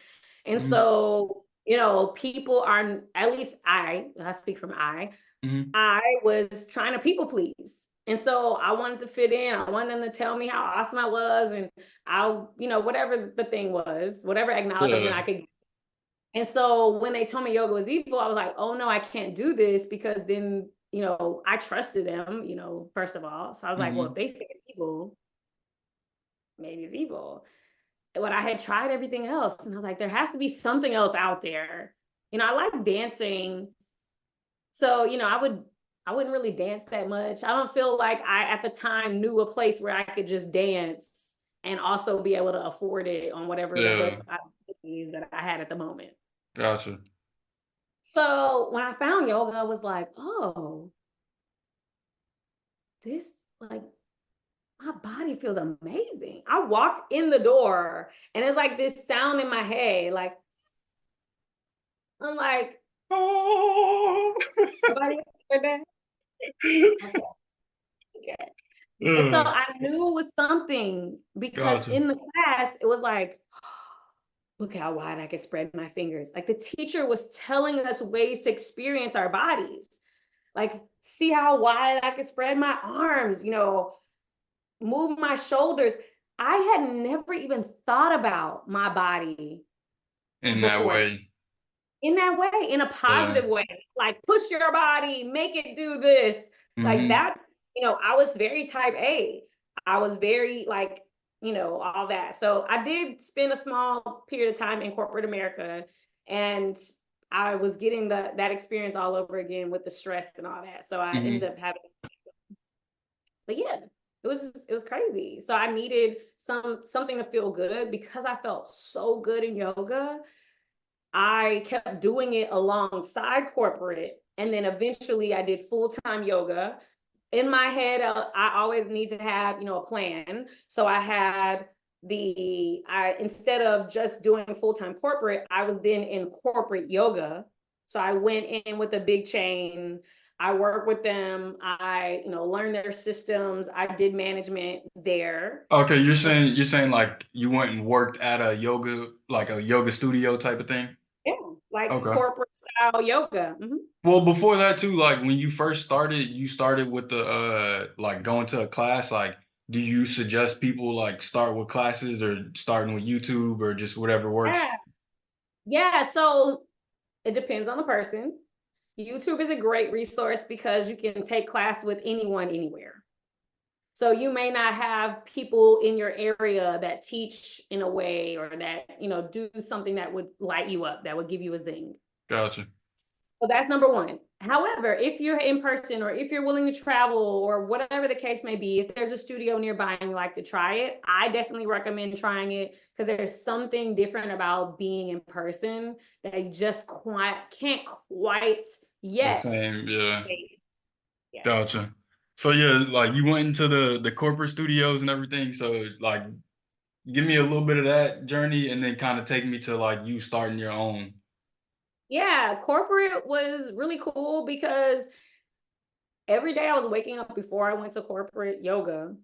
And Hmm. so, people are, at least I speak from Hmm. I was trying to people please. And so I wanted to fit in. I wanted them to tell me how awesome I was. And whatever the thing was, whatever acknowledgement Yeah. I could. And so when they told me yoga was evil, I was like, oh no, I can't do this because then, I trusted them, first of all. So I was like, well, if Hmm. they say it's evil, maybe it's evil. But I had tried everything else. And I was like, there has to be something else out there. I like dancing. So, I wouldn't really dance that much. I don't feel like I at the time knew a place where I could just dance and also be able to afford it on whatever the Yeah. budget is that I had at the moment. Gotcha. So when I found yoga, I was like, oh, this like my body feels amazing. I walked in the door and it's like this sound in my head. Like I'm like, Oh. nobody else heard that? Okay. Okay. And so Uh, I knew it was something because gotcha. in the class, it was like, look how wide I can spread my fingers. Like the teacher was telling us ways to experience our bodies. Like, see how wide I can spread my arms, move my shoulders. I had never even thought about my body In that before way. in that way, in a Yeah. positive way. Like, push your body, make it do this. Like, Hmm. that's, I was very type A. I was very, like, all that. So I did spend a small period of time in corporate America. And I was getting that experience all over again with the stress and all that. So I ended Hmm. up having, but yeah, it was crazy. So I needed something to feel good because I felt so good in yoga. I kept doing it alongside corporate. And then eventually I did full-time yoga. In my head, I always need to have, a plan. So I had instead of just doing full-time corporate, I was then in corporate yoga. So I went in with a big chain. I worked with them. I, learned their systems. I did management there. Okay, you're saying like you went and worked at a yoga, like a yoga studio type of thing? Yeah, like Okay. corporate style yoga. Mhm. Well, before that too, like when you first started, you started with the like going to a class. Like, do you suggest people like start with classes or starting with YouTube or just whatever Yeah. works? Yeah. So it depends on the person. YouTube is a great resource because you can take class with anyone anywhere. So you may not have people in your area that teach in a way or that, do something that would light you up, that would give you a zing. Gotcha. So that's number one. However, if you're in person or if you're willing to travel or whatever the case may be, if there's a studio nearby and you like to try it, I definitely recommend trying it because there's something different about being in person that you just can't quite The yet. same, yeah. Yeah. Gotcha. So yeah, like you went into the corporate studios and everything. So like, give me a little bit of that journey, and then kind of take me to like you starting your own. Yeah, corporate was really cool because every day I was waking up before I went to corporate yoga.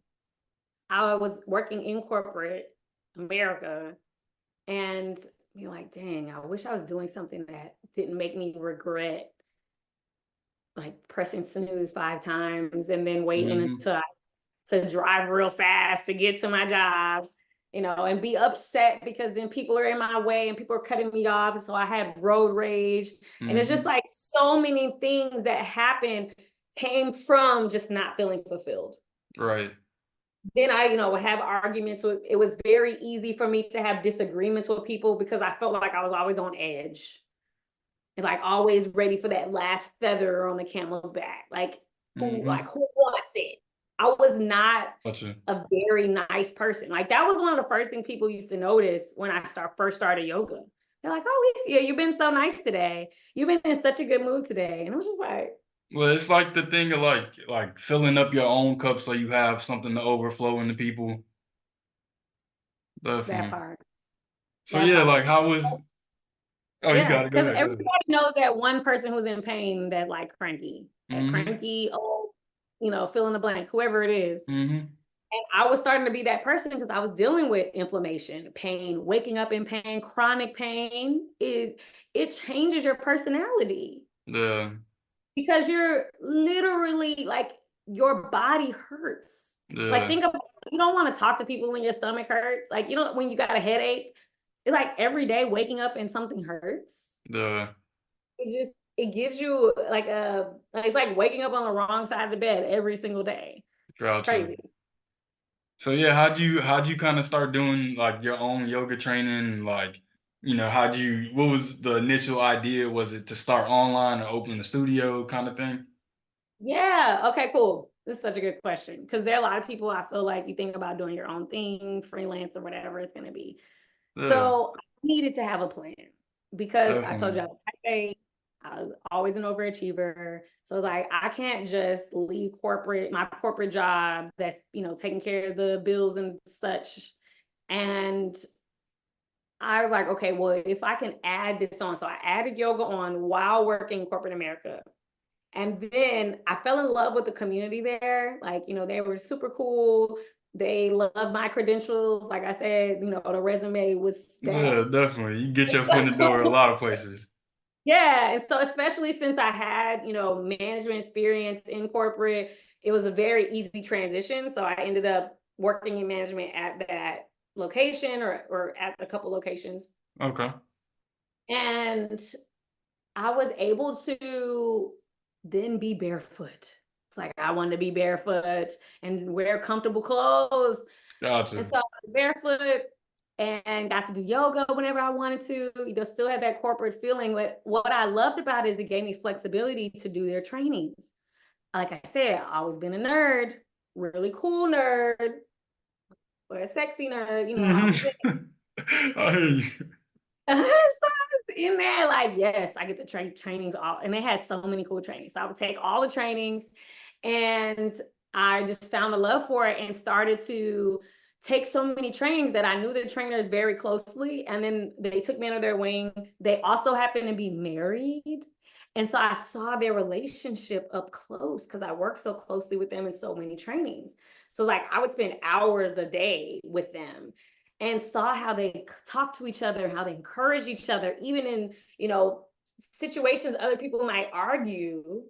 I was working in corporate America and be like, dang, I wish I was doing something that didn't make me regret like pressing snooze 5 times and then waiting Hmm. until to drive real fast to get to my job, and be upset because then people are in my way and people are cutting me off. And so I had road rage. And it's just Hmm. like so many things that happened came from just not feeling fulfilled. Right. Then I, would have arguments with it was very easy for me to have disagreements with people because I felt like I was always on edge and like always ready for that last feather on the camel's back. Hmm. Who wants it? I was not Gotcha. a very nice person. Like that was one of the first things people used to notice when I first started yoga. They're like, "Oh, Alicia, you've been so nice today. You've been in such a good mood today." And I was just like, Well, it's like the thing of like filling up your own cup so you have something to overflow into people. that Definitely. part, So that yeah, part. like how was oh you Yeah, got it, go because ahead, go ahead. everybody knows that one person who's in pain that Hmm. cranky, oh, fill in the blank, whoever it is. Hmm. And I was starting to be that person because I was dealing with inflammation, pain, waking up in pain, chronic pain. It changes your personality Yeah, because you're literally like your body hurts. Like yeah, think about you don't want to talk to people when your stomach hurts. Like when you got a headache, it's like every day waking up and something hurts. yeah. It gives you it's like waking up on the wrong side of the bed every single day. Gotcha. Crazy. So yeah, how'd you kind of start doing like your own yoga training? Like, what was the initial idea? Was it to start online or open a studio kind of thing? Yeah. Okay, cool. This is such a good question because there are a lot of people I feel like you think about doing your own thing, freelance or whatever it's going to be. Yeah, So I needed to have a plan because I told you I definitely. was type A. I was always an overachiever. So like I can't just leave my corporate job that's, taking care of the bills and such. And I was like, okay, well, if I can add this on. So I added yoga on while working in corporate America. And then I fell in love with the community there. Like, they were super cool. They loved my credentials. Like I said, the resume was Yeah, stacked. definitely. You get your foot in the door a lot of places. Yeah. And so, especially since I had, management experience in corporate, it was a very easy transition. So I ended up working in management at that location or at a couple locations. Okay. And I was able to then be barefoot. It's like I wanted to be barefoot and wear comfortable clothes. And Gotcha. so I was barefoot. and got to do yoga whenever I wanted to. You know, still had that corporate feeling. But what I loved about it is it gave me flexibility to do their trainings. Like I said, I've always been a nerd, really cool nerd, or a sexy nerd. You know, I was I hear you. in there, like, yes, I get the trainings all, and they had so many cool trainings. So I would take all the trainings, and I just found a love for it and started to take so many trainings that I knew the trainers very closely. And then they took me under their wing. They also happened to be married. And so I saw their relationship up close because I worked so closely with them in so many trainings. So like I would spend hours a day with them and saw how they talk to each other, how they encourage each other, even in, you know, situations other people might argue.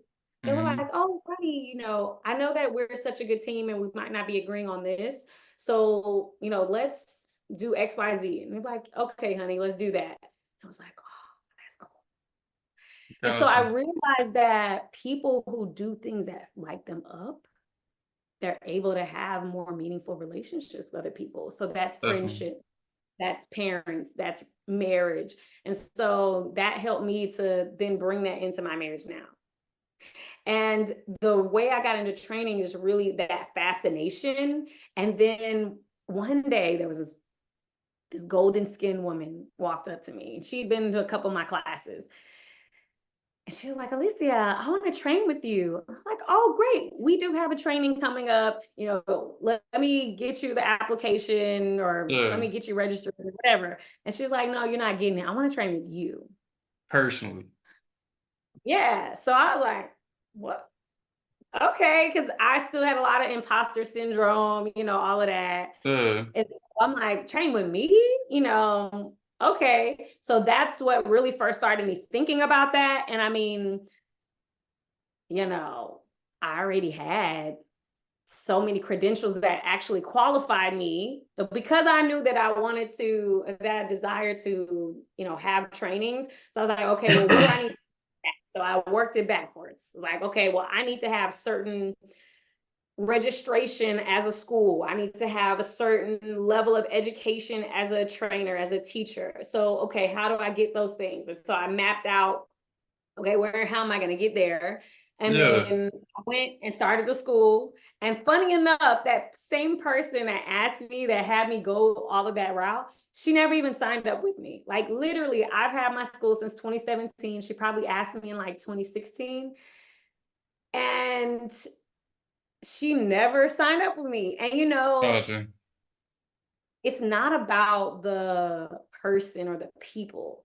They were like, Hmm. oh, honey, you know, I know that we're such a good team and we might not be agreeing on this. So, you know, let's do X, Y, Z. And they're like, okay, honey, let's do that. I was like, oh, that's cool. And so I Gotcha. realized that people who do things that light them up, they're able to have more meaningful relationships with other people. So that's Definitely. friendship, that's parents, that's marriage. And so that helped me to then bring that into my marriage now. And the way I got into training is really that fascination. And then one day there was this golden skinned woman walked up to me, and she'd been to a couple of my classes. And she was like, Alicia, I want to train with you. I'm like, oh, great. We do have a training coming up. You know, let me get you the application or let Yeah. me get you registered or whatever. And she's like, no, you're not getting it. I want to train with you. Personally. Yeah. So I was like, what? Okay. Cause I still had a lot of imposter syndrome, you know, all of that. Yeah. And so I'm like, train with me, you know, okay. So that's what really first started me thinking about that. And I mean, you know, I already had so many credentials that actually qualified me because I knew that I wanted to, that desire to, you know, have trainings. So I was like, okay, well, what do I need? So I worked it backwards. Like, okay, well, I need to have certain registration as a school. I need to have a certain level of education as a trainer, as a teacher. So, okay, how do I get those things? And so I mapped out, okay, how am I going to get there? And Yeah. then I went and started the school. And funny enough, that same person that asked me, that had me go all of that route, she never even signed up with me. Like literally, I've had my school since 2017. She probably asked me in like 2016. And she never signed up with me. And you know, Gotcha. it's not about the person or the people.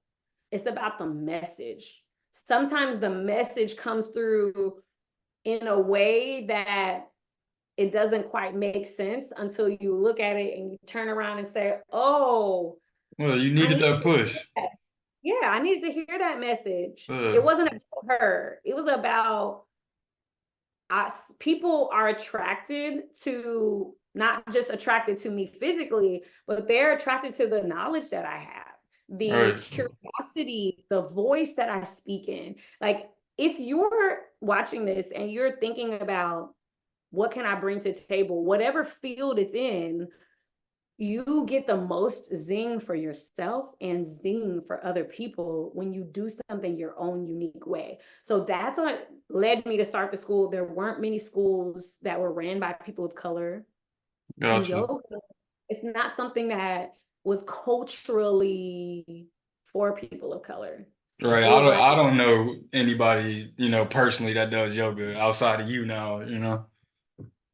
It's about the message. Sometimes the message comes through in a way that it doesn't quite make sense until you look at it and you turn around and say, oh, Well, you I needed need that to hear push. that. Yeah, I needed to hear that message. It Yeah. wasn't about her. It was about people are attracted to, not just attracted to me physically, but they're attracted to the knowledge that I have, the Right. curiosity, the voice that I speak in. Like, if you're watching this and you're thinking about what can I bring to the table, whatever field it's in, you get the most zing for yourself and zing for other people when you do something your own unique way. So that's what led me to start the school. There weren't many schools that were ran by people of color, and Gotcha. yoga, it's not something that was culturally for people of color. Right. It was like, I don't know anybody, personally that does yoga outside of you now.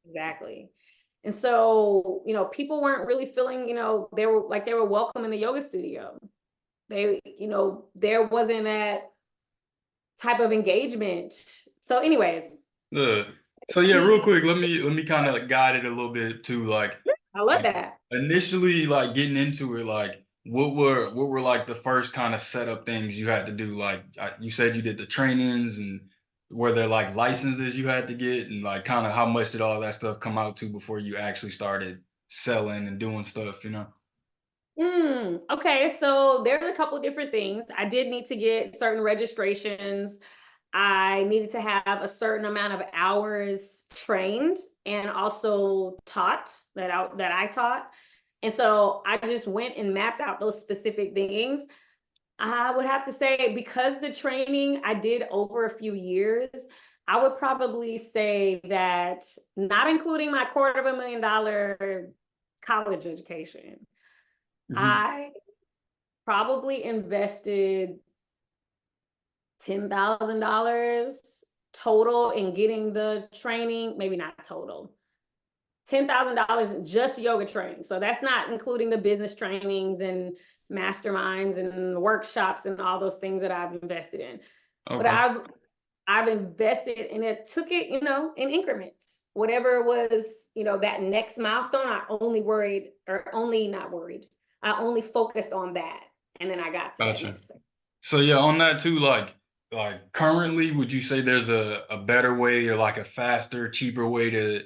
exactly. And so, you know, people weren't really feeling, you know, they were welcome in the yoga studio. They, you know, there wasn't that type of engagement. So, anyways, Yeah. So yeah, real me, quick, let me kind of guide it a little bit to I love like that. initially like getting into it, like what were like the first kind of setup things you had to do? Like you said you did the trainings, and were there like licenses you had to get, and like kind of how much did all that stuff come out to before you actually started selling and doing stuff? Okay, so there's a couple different things. I did need to get certain registrations. I needed to have a certain amount of hours trained and also taught that I taught. And so I just went and mapped out those specific things. I would have to say, because the training I did over a few years, I would probably say that, not including my $250,000 college education, Mhm. I probably invested $10,000 total in getting the training, maybe not total. $10,000 in just yoga training. So that's not including the business trainings and masterminds and workshops and all those things that I've invested in. But Okay. I've invested and it took it, in increments. Whatever was, that next milestone, I only worried or only not worried. I only focused on that. And then I got to that Gotcha. next thing. So yeah, on that too, like currently, would you say there's a better way or like a faster, cheaper way to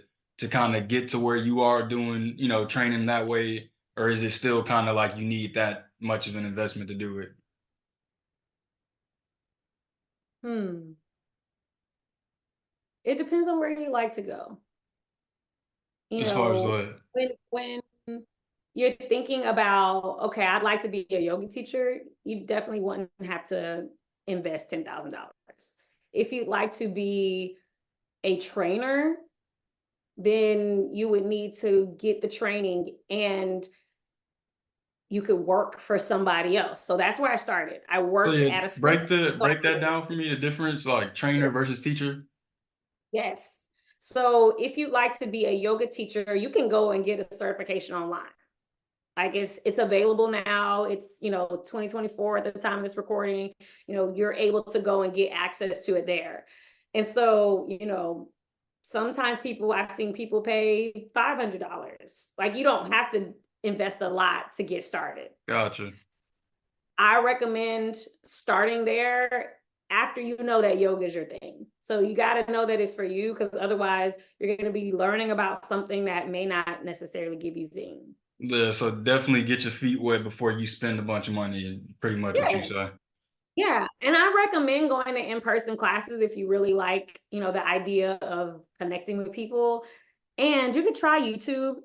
kind of get to where you are doing, training that way, or is it still kind of like you need that much of an investment to do it? Hmm. It depends on where you like to go. You As far as know, what? when you're thinking about, okay, I'd like to be a yoga teacher, you definitely wouldn't have to invest $10,000. If you'd like to be a trainer, then you would need to get the training and you could work for somebody else. So that's where I started. I So worked yeah, at a school. break that down for me, the difference, like trainer versus teacher. Yes. So if you'd like to be a yoga teacher, you can go and get a certification online. Like it's available now. It's 2024 at the time of this recording. You're able to go and get access to it there. And so, sometimes I've seen people pay $500. Like you don't have to invest a lot to get started. Gotcha. I recommend starting there after you know that yoga is your thing. So you got to know that it's for you, because otherwise you're going to be learning about something that may not necessarily give you zing. Yeah, so definitely get your feet wet before you spend a bunch of money, pretty much what you Yeah. say. Yeah, and I recommend going to in-person classes if you really like, the idea of connecting with people. And you could try YouTube.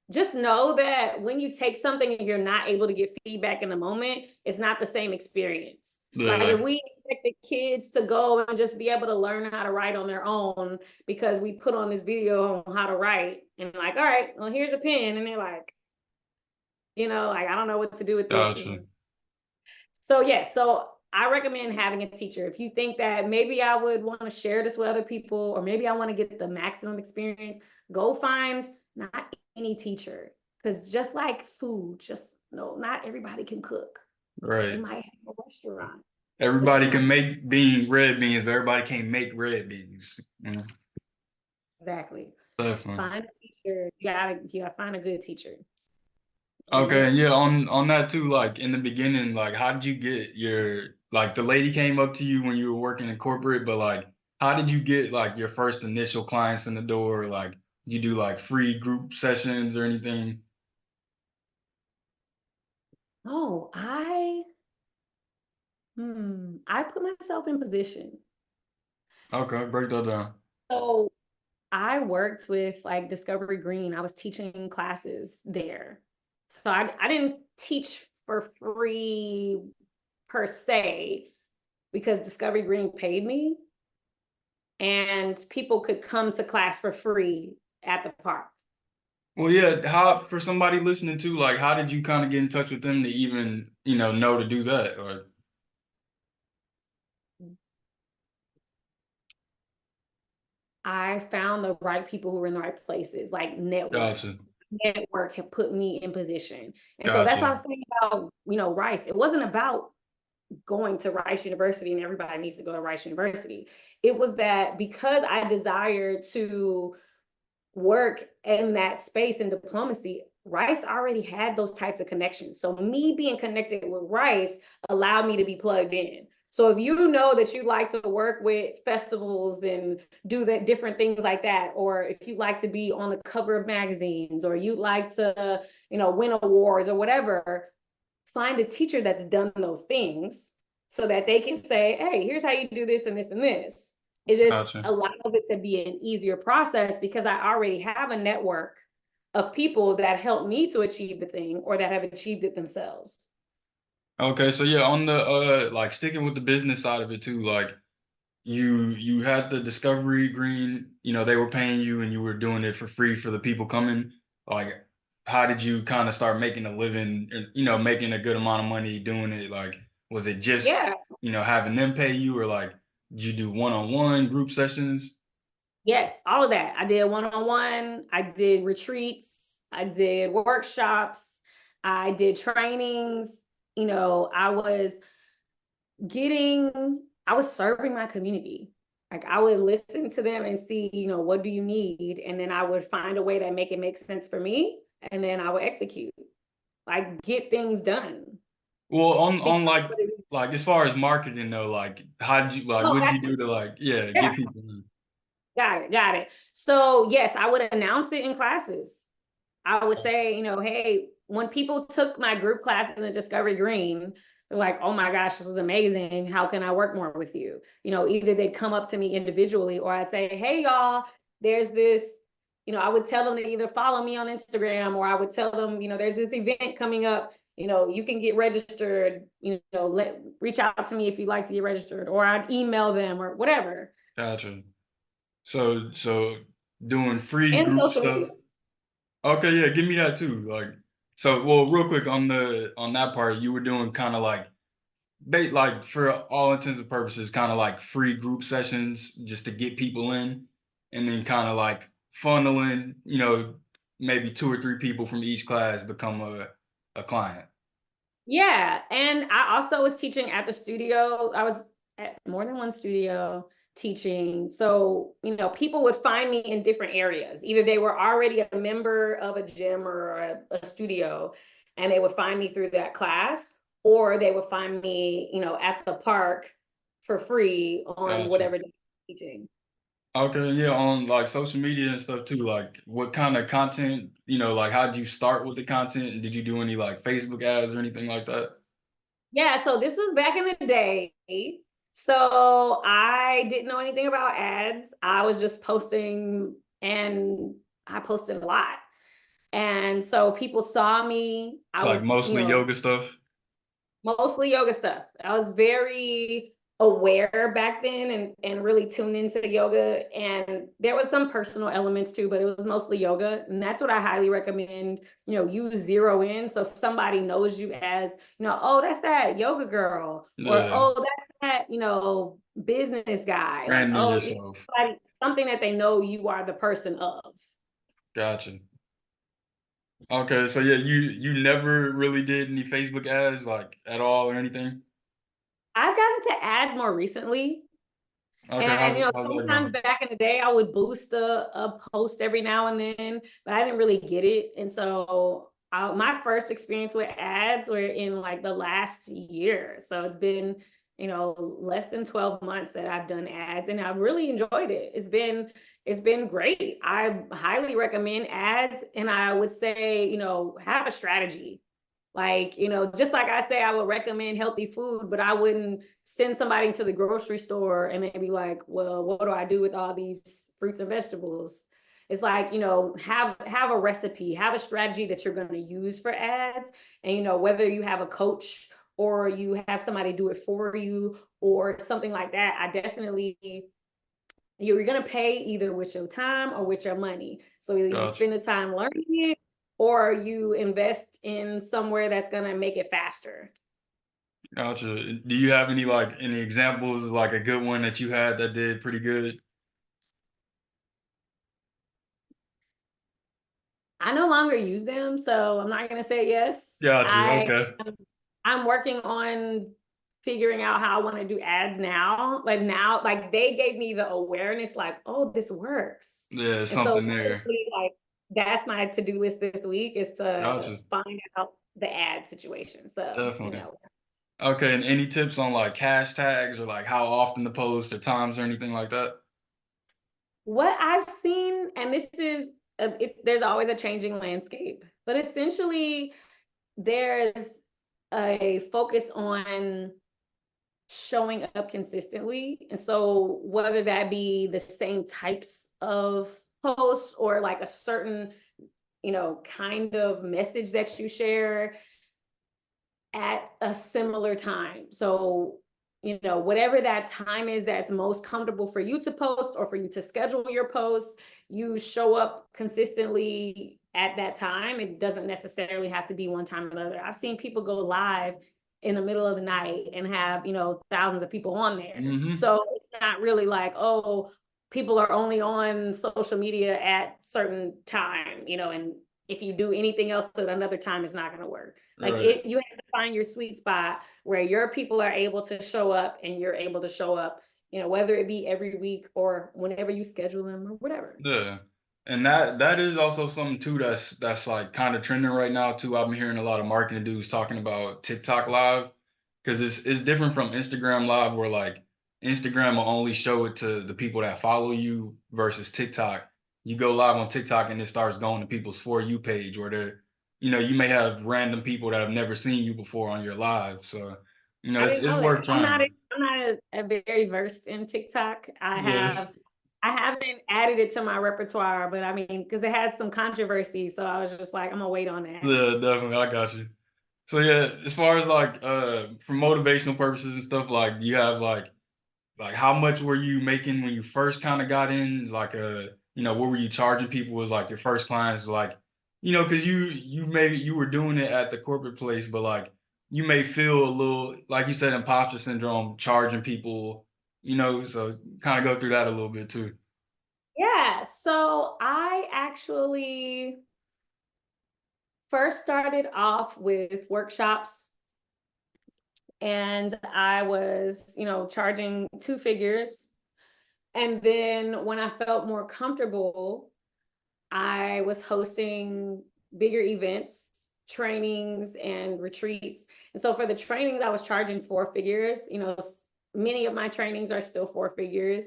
Just know that when you take something and you're not able to get feedback in the moment, it's not the same experience. Like Yeah, if we expected kids to go and just be able to learn how to write on their own because we put on this video on how to write, and like, all right, well, here's a pen, and they're like, like, I don't know what to do with this. gotcha. So yeah, so I recommend having a teacher. If you think that maybe I would want to share this with other people, or maybe I want to get the maximum experience, go find not any teacher. Because just like food, just no, not everybody can cook. They Right. might have a restaurant, but you Everybody don't can make red beans, but everybody can't make red beans. exactly Definitely. find a teacher. You gotta find a good teacher. And Okay, then and yeah, on that too, like in the beginning, like how did you get your like the lady came up to you when you were working in corporate, but like how did you get like your first initial clients in the door? Like you do like free group sessions or anything? oh, I put myself in position. Okay, break that down. So I worked with like Discovery Green. I was teaching classes there. So I didn't teach for free per se, because Discovery Green paid me and people could come to class for free at the park. Well, yeah, how for somebody listening to like how did you kind of get in touch with them to even, know to do that? Or I found the right people who were in the right places, like network. gotcha, Network had put me in position. And so that's what I gotcha, was saying about, Rice. It wasn't about going to Rice University and everybody needs to go to Rice University. It was that because I desired to work in that space in diplomacy, Rice already had those types of connections. So me being connected with Rice allowed me to be plugged in. So if you know that you like to work with festivals and do that different things like that, or if you like to be on the cover of magazines, or you like to, win awards or whatever, find a teacher that's done those things so that they can say, hey, here's how you do this and this and this. It just gotcha. allows it to be an easier process because I already have a network of people that helped me to achieve the thing or that have achieved it themselves. Okay, so yeah, on the like sticking with the business side of it too, like you had the Discovery Green, they were paying you and you were doing it for free for the people coming. Like, how did you kind of start making a living, and, making a good amount of money doing it? Like, was it just, Yeah. having them pay you, or like, did you do one-on-one group sessions? Yes, all of that. I did one-on-one, I did retreats, I did workshops, I did trainings. I was I was serving my community. Like I would listen to them and see, what do you need? And then I would find a way to make it make sense for me. And then I would execute, like get things done. Well, on Because like as far as marketing though, like how did you like oh, what did you gotcha. do to like yeah Yeah, get people in? got it, got it. So yes, I would announce it in classes. I would say, hey, when people took my group classes in Discovery Green, they're like, oh my gosh, this was amazing. How can I work more with you? Either they'd come up to me individually or I'd say, hey, y'all, there's this, I would tell them to either follow me on Instagram or I would tell them, there's this event coming up. You can get registered, reach out to me if you'd like to get registered, or I'd email them or whatever. Gotcha. So doing free And group social stuff. media. Okay, yeah, give me that too. Like, so, well, real quick on that part, you were doing kind of like like for all intents and purposes, kind of like free group sessions just to get people in, and then kind of like funneling, maybe two or three people from each class become a client. Yeah, and I also was teaching at the studio. I was at more than one studio teaching. So, people would find me in different areas. Either they were already a member of a gym or a studio, and they would find me through that class, or they would find me, at the park for free on Gotcha. whatever they're teaching. Okay, yeah, on like social media and stuff too. Like, what kind of content, like how did you start with the content? And did you do any like Facebook ads or anything like that? Yeah, so this was back in the day. So I didn't know anything about ads. I was just posting and I posted a lot. And so people saw me. It's I like was, mostly yoga stuff. mostly yoga stuff. I was very aware back then and really tuned into yoga. And there was some personal elements too, but it was mostly yoga. And that's what I highly recommend, you zero in. So somebody knows you as, oh, that's that yoga girl, or Yeah, oh, that's that, business guy. Like, branding oh, yourself. something that they know you are the person of. Gotcha. Okay, so yeah, you never really did any Facebook ads like at all or anything? I've gotten to ads more recently. Okay, And how's that sometimes going? back in the day, I would boost a post every now and then, but I didn't really get it. And so my first experience with ads were in like the last year. So it's been, less than 12 months that I've done ads, and I've really enjoyed it. It's been great. I highly recommend ads, and I would say, have a strategy. Like, just like I say, I would recommend healthy food, but I wouldn't send somebody to the grocery store and they'd be like, well, what do I do with all these fruits and vegetables? It's like, have a recipe, have a strategy that you're going to use for ads. And, whether you have a coach or you have somebody do it for you or something like that, I definitely, you're going to pay either with your time or with your money. So either you Gotcha. spend the time learning it or you invest in somewhere that's going to make it faster. Gotcha. Do you have any examples of like a good one that you had that did pretty good? I no longer use them, so I'm not going to say yes. Gotcha. Okay. I'm working on figuring out how I want to do ads now. Like now, like they gave me the awareness, like, oh, this works. Yeah, And so something there. hopefully, like that's my to-do list this week is to Gotcha. find out the ad situation. So, Definitely. Okay, and any tips on like hashtags or like how often to post or times or anything like that? what I've seen, and this is, there's always a changing landscape, but essentially there's a focus on showing up consistently. And so whether that be the same types of posts or like a certain kind of message that you share at a similar time. So, whatever that time is that's most comfortable for you to post or for you to schedule your posts, you show up consistently at that time. It doesn't necessarily have to be one time or another. I've seen people go live in the middle of the night and have, thousands of people on there. Mm-hmm. So it's not really like, oh, people are only on social media at certain time, and if you do anything else at another time, it's not going to work. Like Right. you have to find your sweet spot where your people are able to show up and you're able to show up, whether it be every week or whenever you schedule them or whatever. Yeah. And that is also something too that's like kind of trending right now too. I've been hearing a lot of marketing dudes talking about TikTok Live because it's different from Instagram Live where like Instagram will only show it to the people that follow you versus TikTok. You go live on TikTok and it starts going to people's For You page where they're, you may have random people that have never seen you before on your live. So, I it's didn't it's know worth that. I'm not trying. a very versed in TikTok. Yes. I haven't added it to my repertoire, but I mean, because it has some controversy, so I was just like, I'm gonna wait on that. Yeah, definitely. I got you. So yeah, as far as like for motivational purposes and stuff, like do you have like how much were you making when you first kind of got in? Like what were you charging people as like your first clients? Like, because you were doing it at the corporate place, but like you may feel a little like you said imposter syndrome charging people, so kind of go through that a little bit too. Yeah, so I actually first started off with workshops and I was, charging two figures. And then when I felt more comfortable, I was hosting bigger events, trainings, and retreats. And so for the trainings, I was charging four figures. Many of my trainings are still four figures.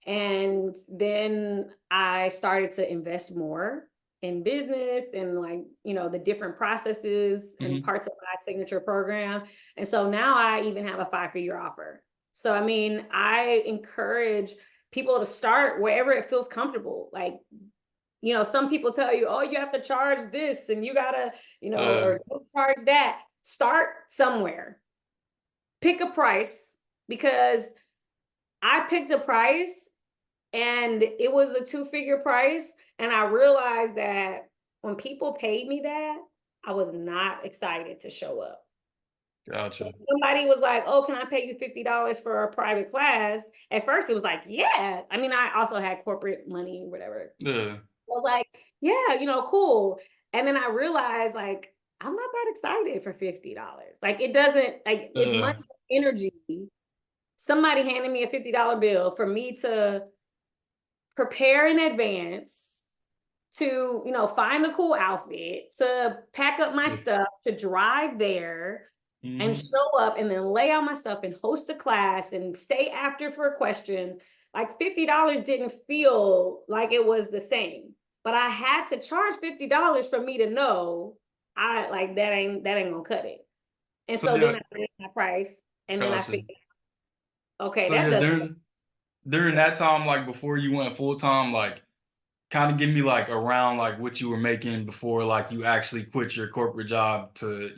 And then I started to invest more in business and like, the different processes and Hmm. parts of my signature program. And so now I even have a five-figure offer. So, I mean, I encourage people to start wherever it feels comfortable. Like, some people tell you, oh, you have to charge this and you gotta, Uh, or don't charge that. Start somewhere. Pick a price because I picked a price and it was a two-figure price. And I realized that when people paid me that, I was not excited to show up. So gotcha. somebody was like, oh, can I pay you $50 for a private class? At first it was like, yeah. I mean, I also had corporate money, whatever. Yeah. I was like, yeah, cool. And then I realized like, I'm not that excited for $50. Like it doesn't like if Uh, money energy, somebody handed me a $50 bill for me to prepare in advance to, find a cool outfit, to pack up my stuff, to drive there and mm-hmm. show up and then lay out my stuff and host a class and stay after for questions. Like $50 didn't feel like it was the same. But I had to charge $50 for me to know I like that ain't gonna cut it. And So so then yeah, I raised my price and then I gotcha. figured, okay, So that yeah, doesn't. during that time, like before you went full time, like kind of give me like around like what you were making before like you actually quit your corporate job to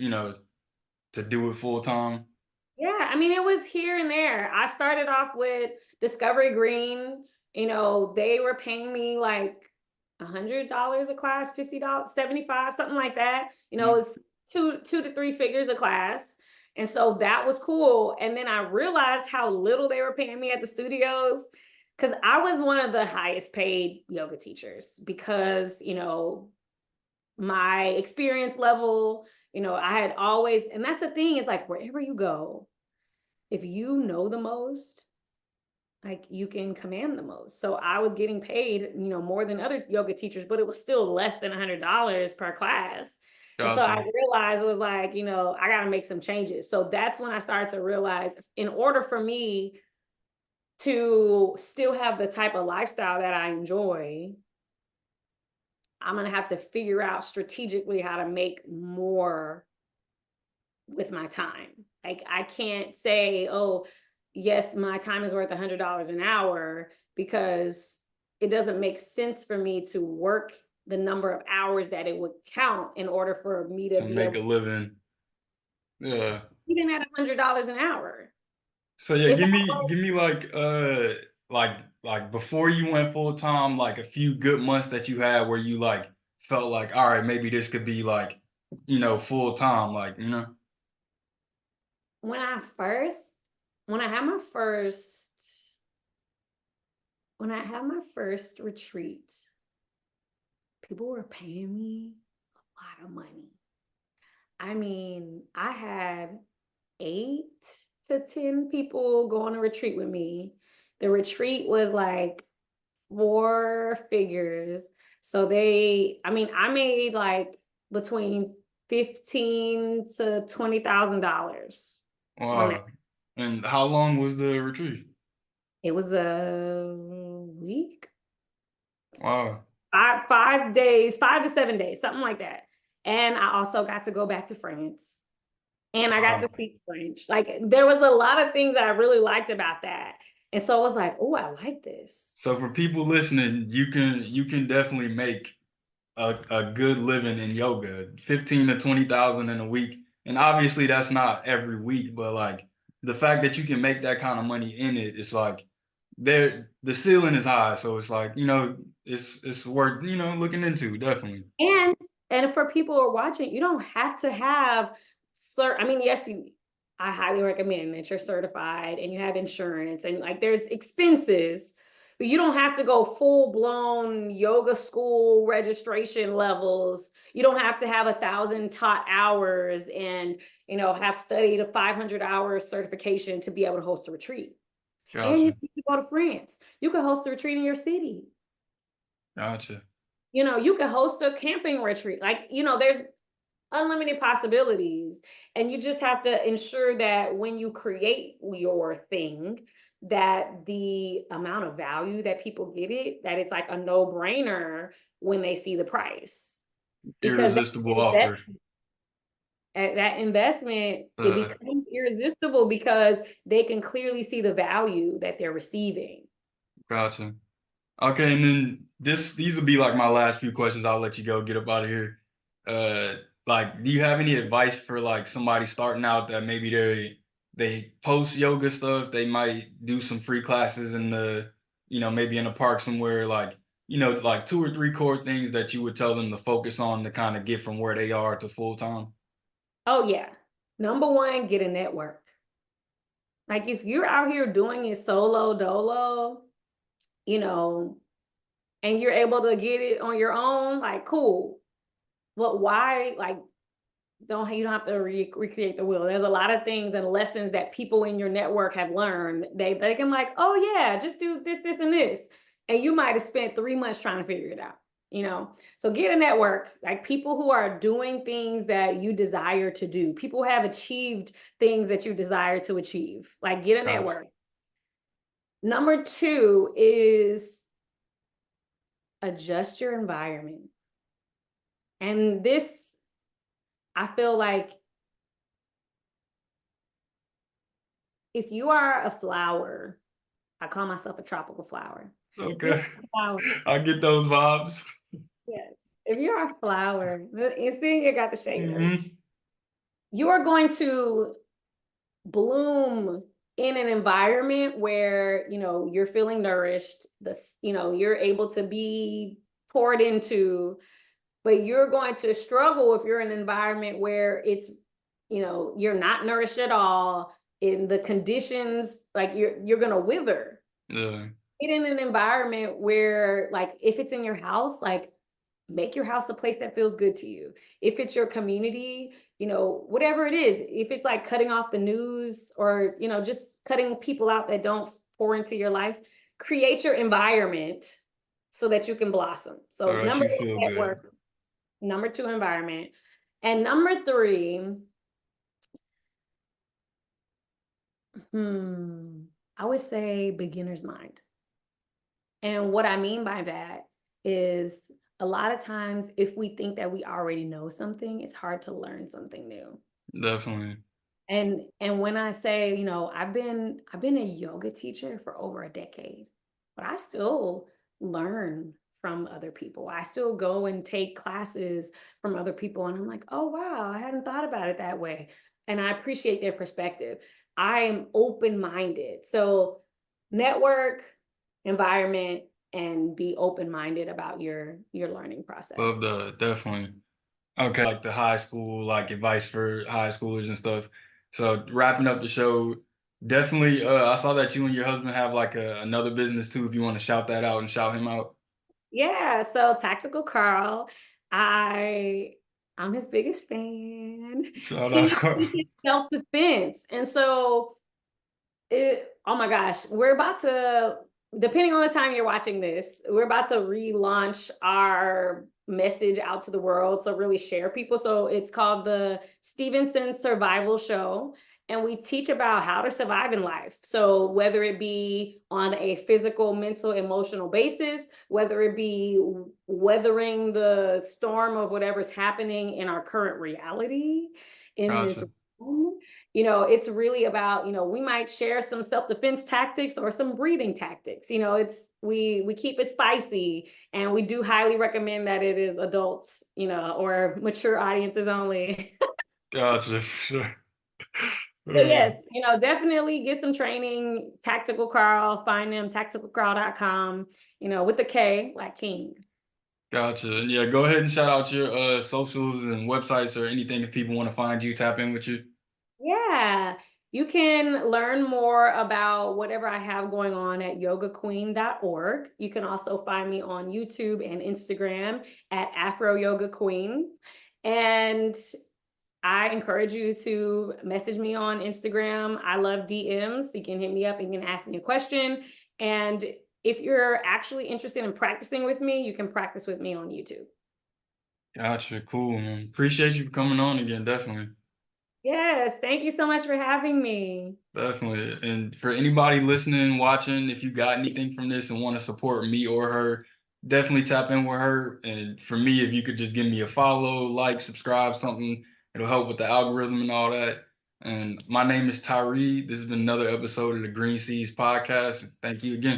to do it full time. Yeah, I mean, it was here and there. I started off with Discovery Green. They were paying me like $100 a class, $50, 75, something like that. Mm. It's two to three figures a class. And so that was cool. And then I realized how little they were paying me at the studios because I was one of the highest paid yoga teachers because, my experience level, I had always, and that's the thing is like wherever you go, if you know the most, like you can command the most. So I was getting paid, more than other yoga teachers, but it was still less than $100 per class. And so I Gotcha. realized it was like, I got to make some changes. So that's when I started to realize in order for me to still have the type of lifestyle that I enjoy, I'm going to have to figure out strategically how to make more with my time. Like I can't say, oh, yes, my time is worth $100 an hour because it doesn't make sense for me to work the number of hours that it would count in order for me to To be make a able, living. Yeah. even at $100 an hour. So yeah, If give me like before you went full time, like a few good months that you had where you like felt like, all right, maybe this could be like, full time, like, when I first, when I had my first, when I had my first retreat, people were paying me a lot of money. I mean, I had 8 to 10 people go on a retreat with me. The retreat was like 4 figures. So I made like between 15 to $20,000 on that. wow. And how long was the retreat? It was a week, Wow. 5 days, 5 to 7 days, something like that. And I also got to go back to France. And I got to Wow. speak French. Like there was a lot of things that I really liked about that. And so I was like, oh, I like this. So for people listening, you can definitely make a good living in yoga, 15 to 20,000 in a week. And obviously that's not every week, but like the fact that you can make that kind of money in it, it's like the ceiling is high. So it's like, it's worth, looking into, definitely. And and for people who are watching, you don't have to have I mean, yes, I highly recommend that you're certified and you have insurance and like there's expenses, but you don't have to go full blown yoga school registration levels. You don't have to have 1,000 taught hours and have studied a 500 hour certification to be able to host a retreat. And you Gotcha. can go to France. You can host a retreat in your city. Gotcha. You can host a camping retreat. Like, there's unlimited possibilities. And you just have to ensure that when you create your thing, that the amount of value that people get it, that it's like a no-brainer when they see the price. Because Irresistible offer. that investment, it Uh, becomes irresistible because they can clearly see the value that they're receiving. gotcha. Okay, and then these will be like my last few questions. I'll let you go, get up out of here. Uh, like, do you have any advice for like somebody starting out that maybe they post yoga stuff, they might do some free classes in maybe in a park somewhere, like, like 2 or 3 core things that you would tell them to focus on to kind of get from where they are to full time? Oh yeah. Number one, get a network. Like if you're out here doing it solo dolo, you know, and you're able to get it on your own, like cool. But why, like, you don't have to recreate the wheel. There's a lot of things and lessons that people in your network have learned. They can like, oh yeah, just do this, and this. And you might have spent 3 months trying to figure it out. So get a network, like people who are doing things that you desire to do. People have achieved things that you desire to achieve. Like get a Gotcha. network. Number two is adjust your environment. And this, I feel like if you are a flower, I call myself a tropical flower. If you're Okay. a flower, I get those vibes. yes. If you're a flower, and seeing you got the shade, Hmm. you are going to bloom in an environment where you're feeling nourished. You're able to be poured into, but you're going to struggle if you're in an environment where you're not nourished at all in the conditions, like you're gonna wither. Yeah. Get in an environment where, like, if it's in your house, like make your house a place that feels good to you. If it's your community, whatever it is, if it's like cutting off the news or just cutting people out that don't pour into your life, create your environment so that you can blossom. All So right, number you one, feel good. network. Number two, environment. And number three, I would say beginner's mind. And what I mean by that is a lot of times if we think that we already know something, it's hard to learn something new. Definitely. And when I say, I've been a yoga teacher for over a decade, but I still learn from other people. I still go and take classes from other people, and I'm like, oh, wow, I hadn't thought about it that way. And I appreciate their perspective. I am open minded. So, network, environment, and be open minded about your learning Love process. the definitely. Okay, like the high school, like advice for high schoolers and stuff. So wrapping up the show, definitely. I saw that you and your husband have like another business too. If you want to shout that out and shout him out, Yeah, so Tactical Carl, I I'm his biggest fan. shout out. He teaches self-defense. And so oh my gosh, we're about to, depending on the time you're watching this, we're about to relaunch our message out to the world. So really share people. So it's called the Stevenson Survival Show. And we teach about how to survive in life. So whether it be on a physical, mental, emotional basis, whether it be weathering the storm of whatever's happening in our current reality in this Gotcha. room, it's really about, we might share some self-defense tactics or some breathing tactics. It's we keep it spicy, and we do highly recommend that it is adults, or mature audiences only. Gotcha. Sure. So yes, definitely get some training. Tactical Carl, find them, tacticalcarl.com, with the K, like King. Gotcha. And yeah, go ahead and shout out your socials and websites or anything if people want to find you, tap in with you. Yeah. You can learn more about whatever I have going on at yogaqueen.org. You can also find me on YouTube and Instagram at Afro Yoga Queen. And I encourage you to message me on Instagram. I love DMs. You can hit me up and you can ask me a question. And if you're actually interested in practicing with me, you can practice with me on YouTube. Gotcha. Cool, man. Appreciate you coming on again. Definitely. Yes, thank you so much for having me. Definitely. And for anybody listening, watching, if you got anything from this and want to support me or her, definitely tap in with her. And for me, if you could just give me a follow, like, subscribe, something, it'll help with the algorithm and all that. And my name is Tyree. This has been another episode of the Green Seas Podcast. Thank you again.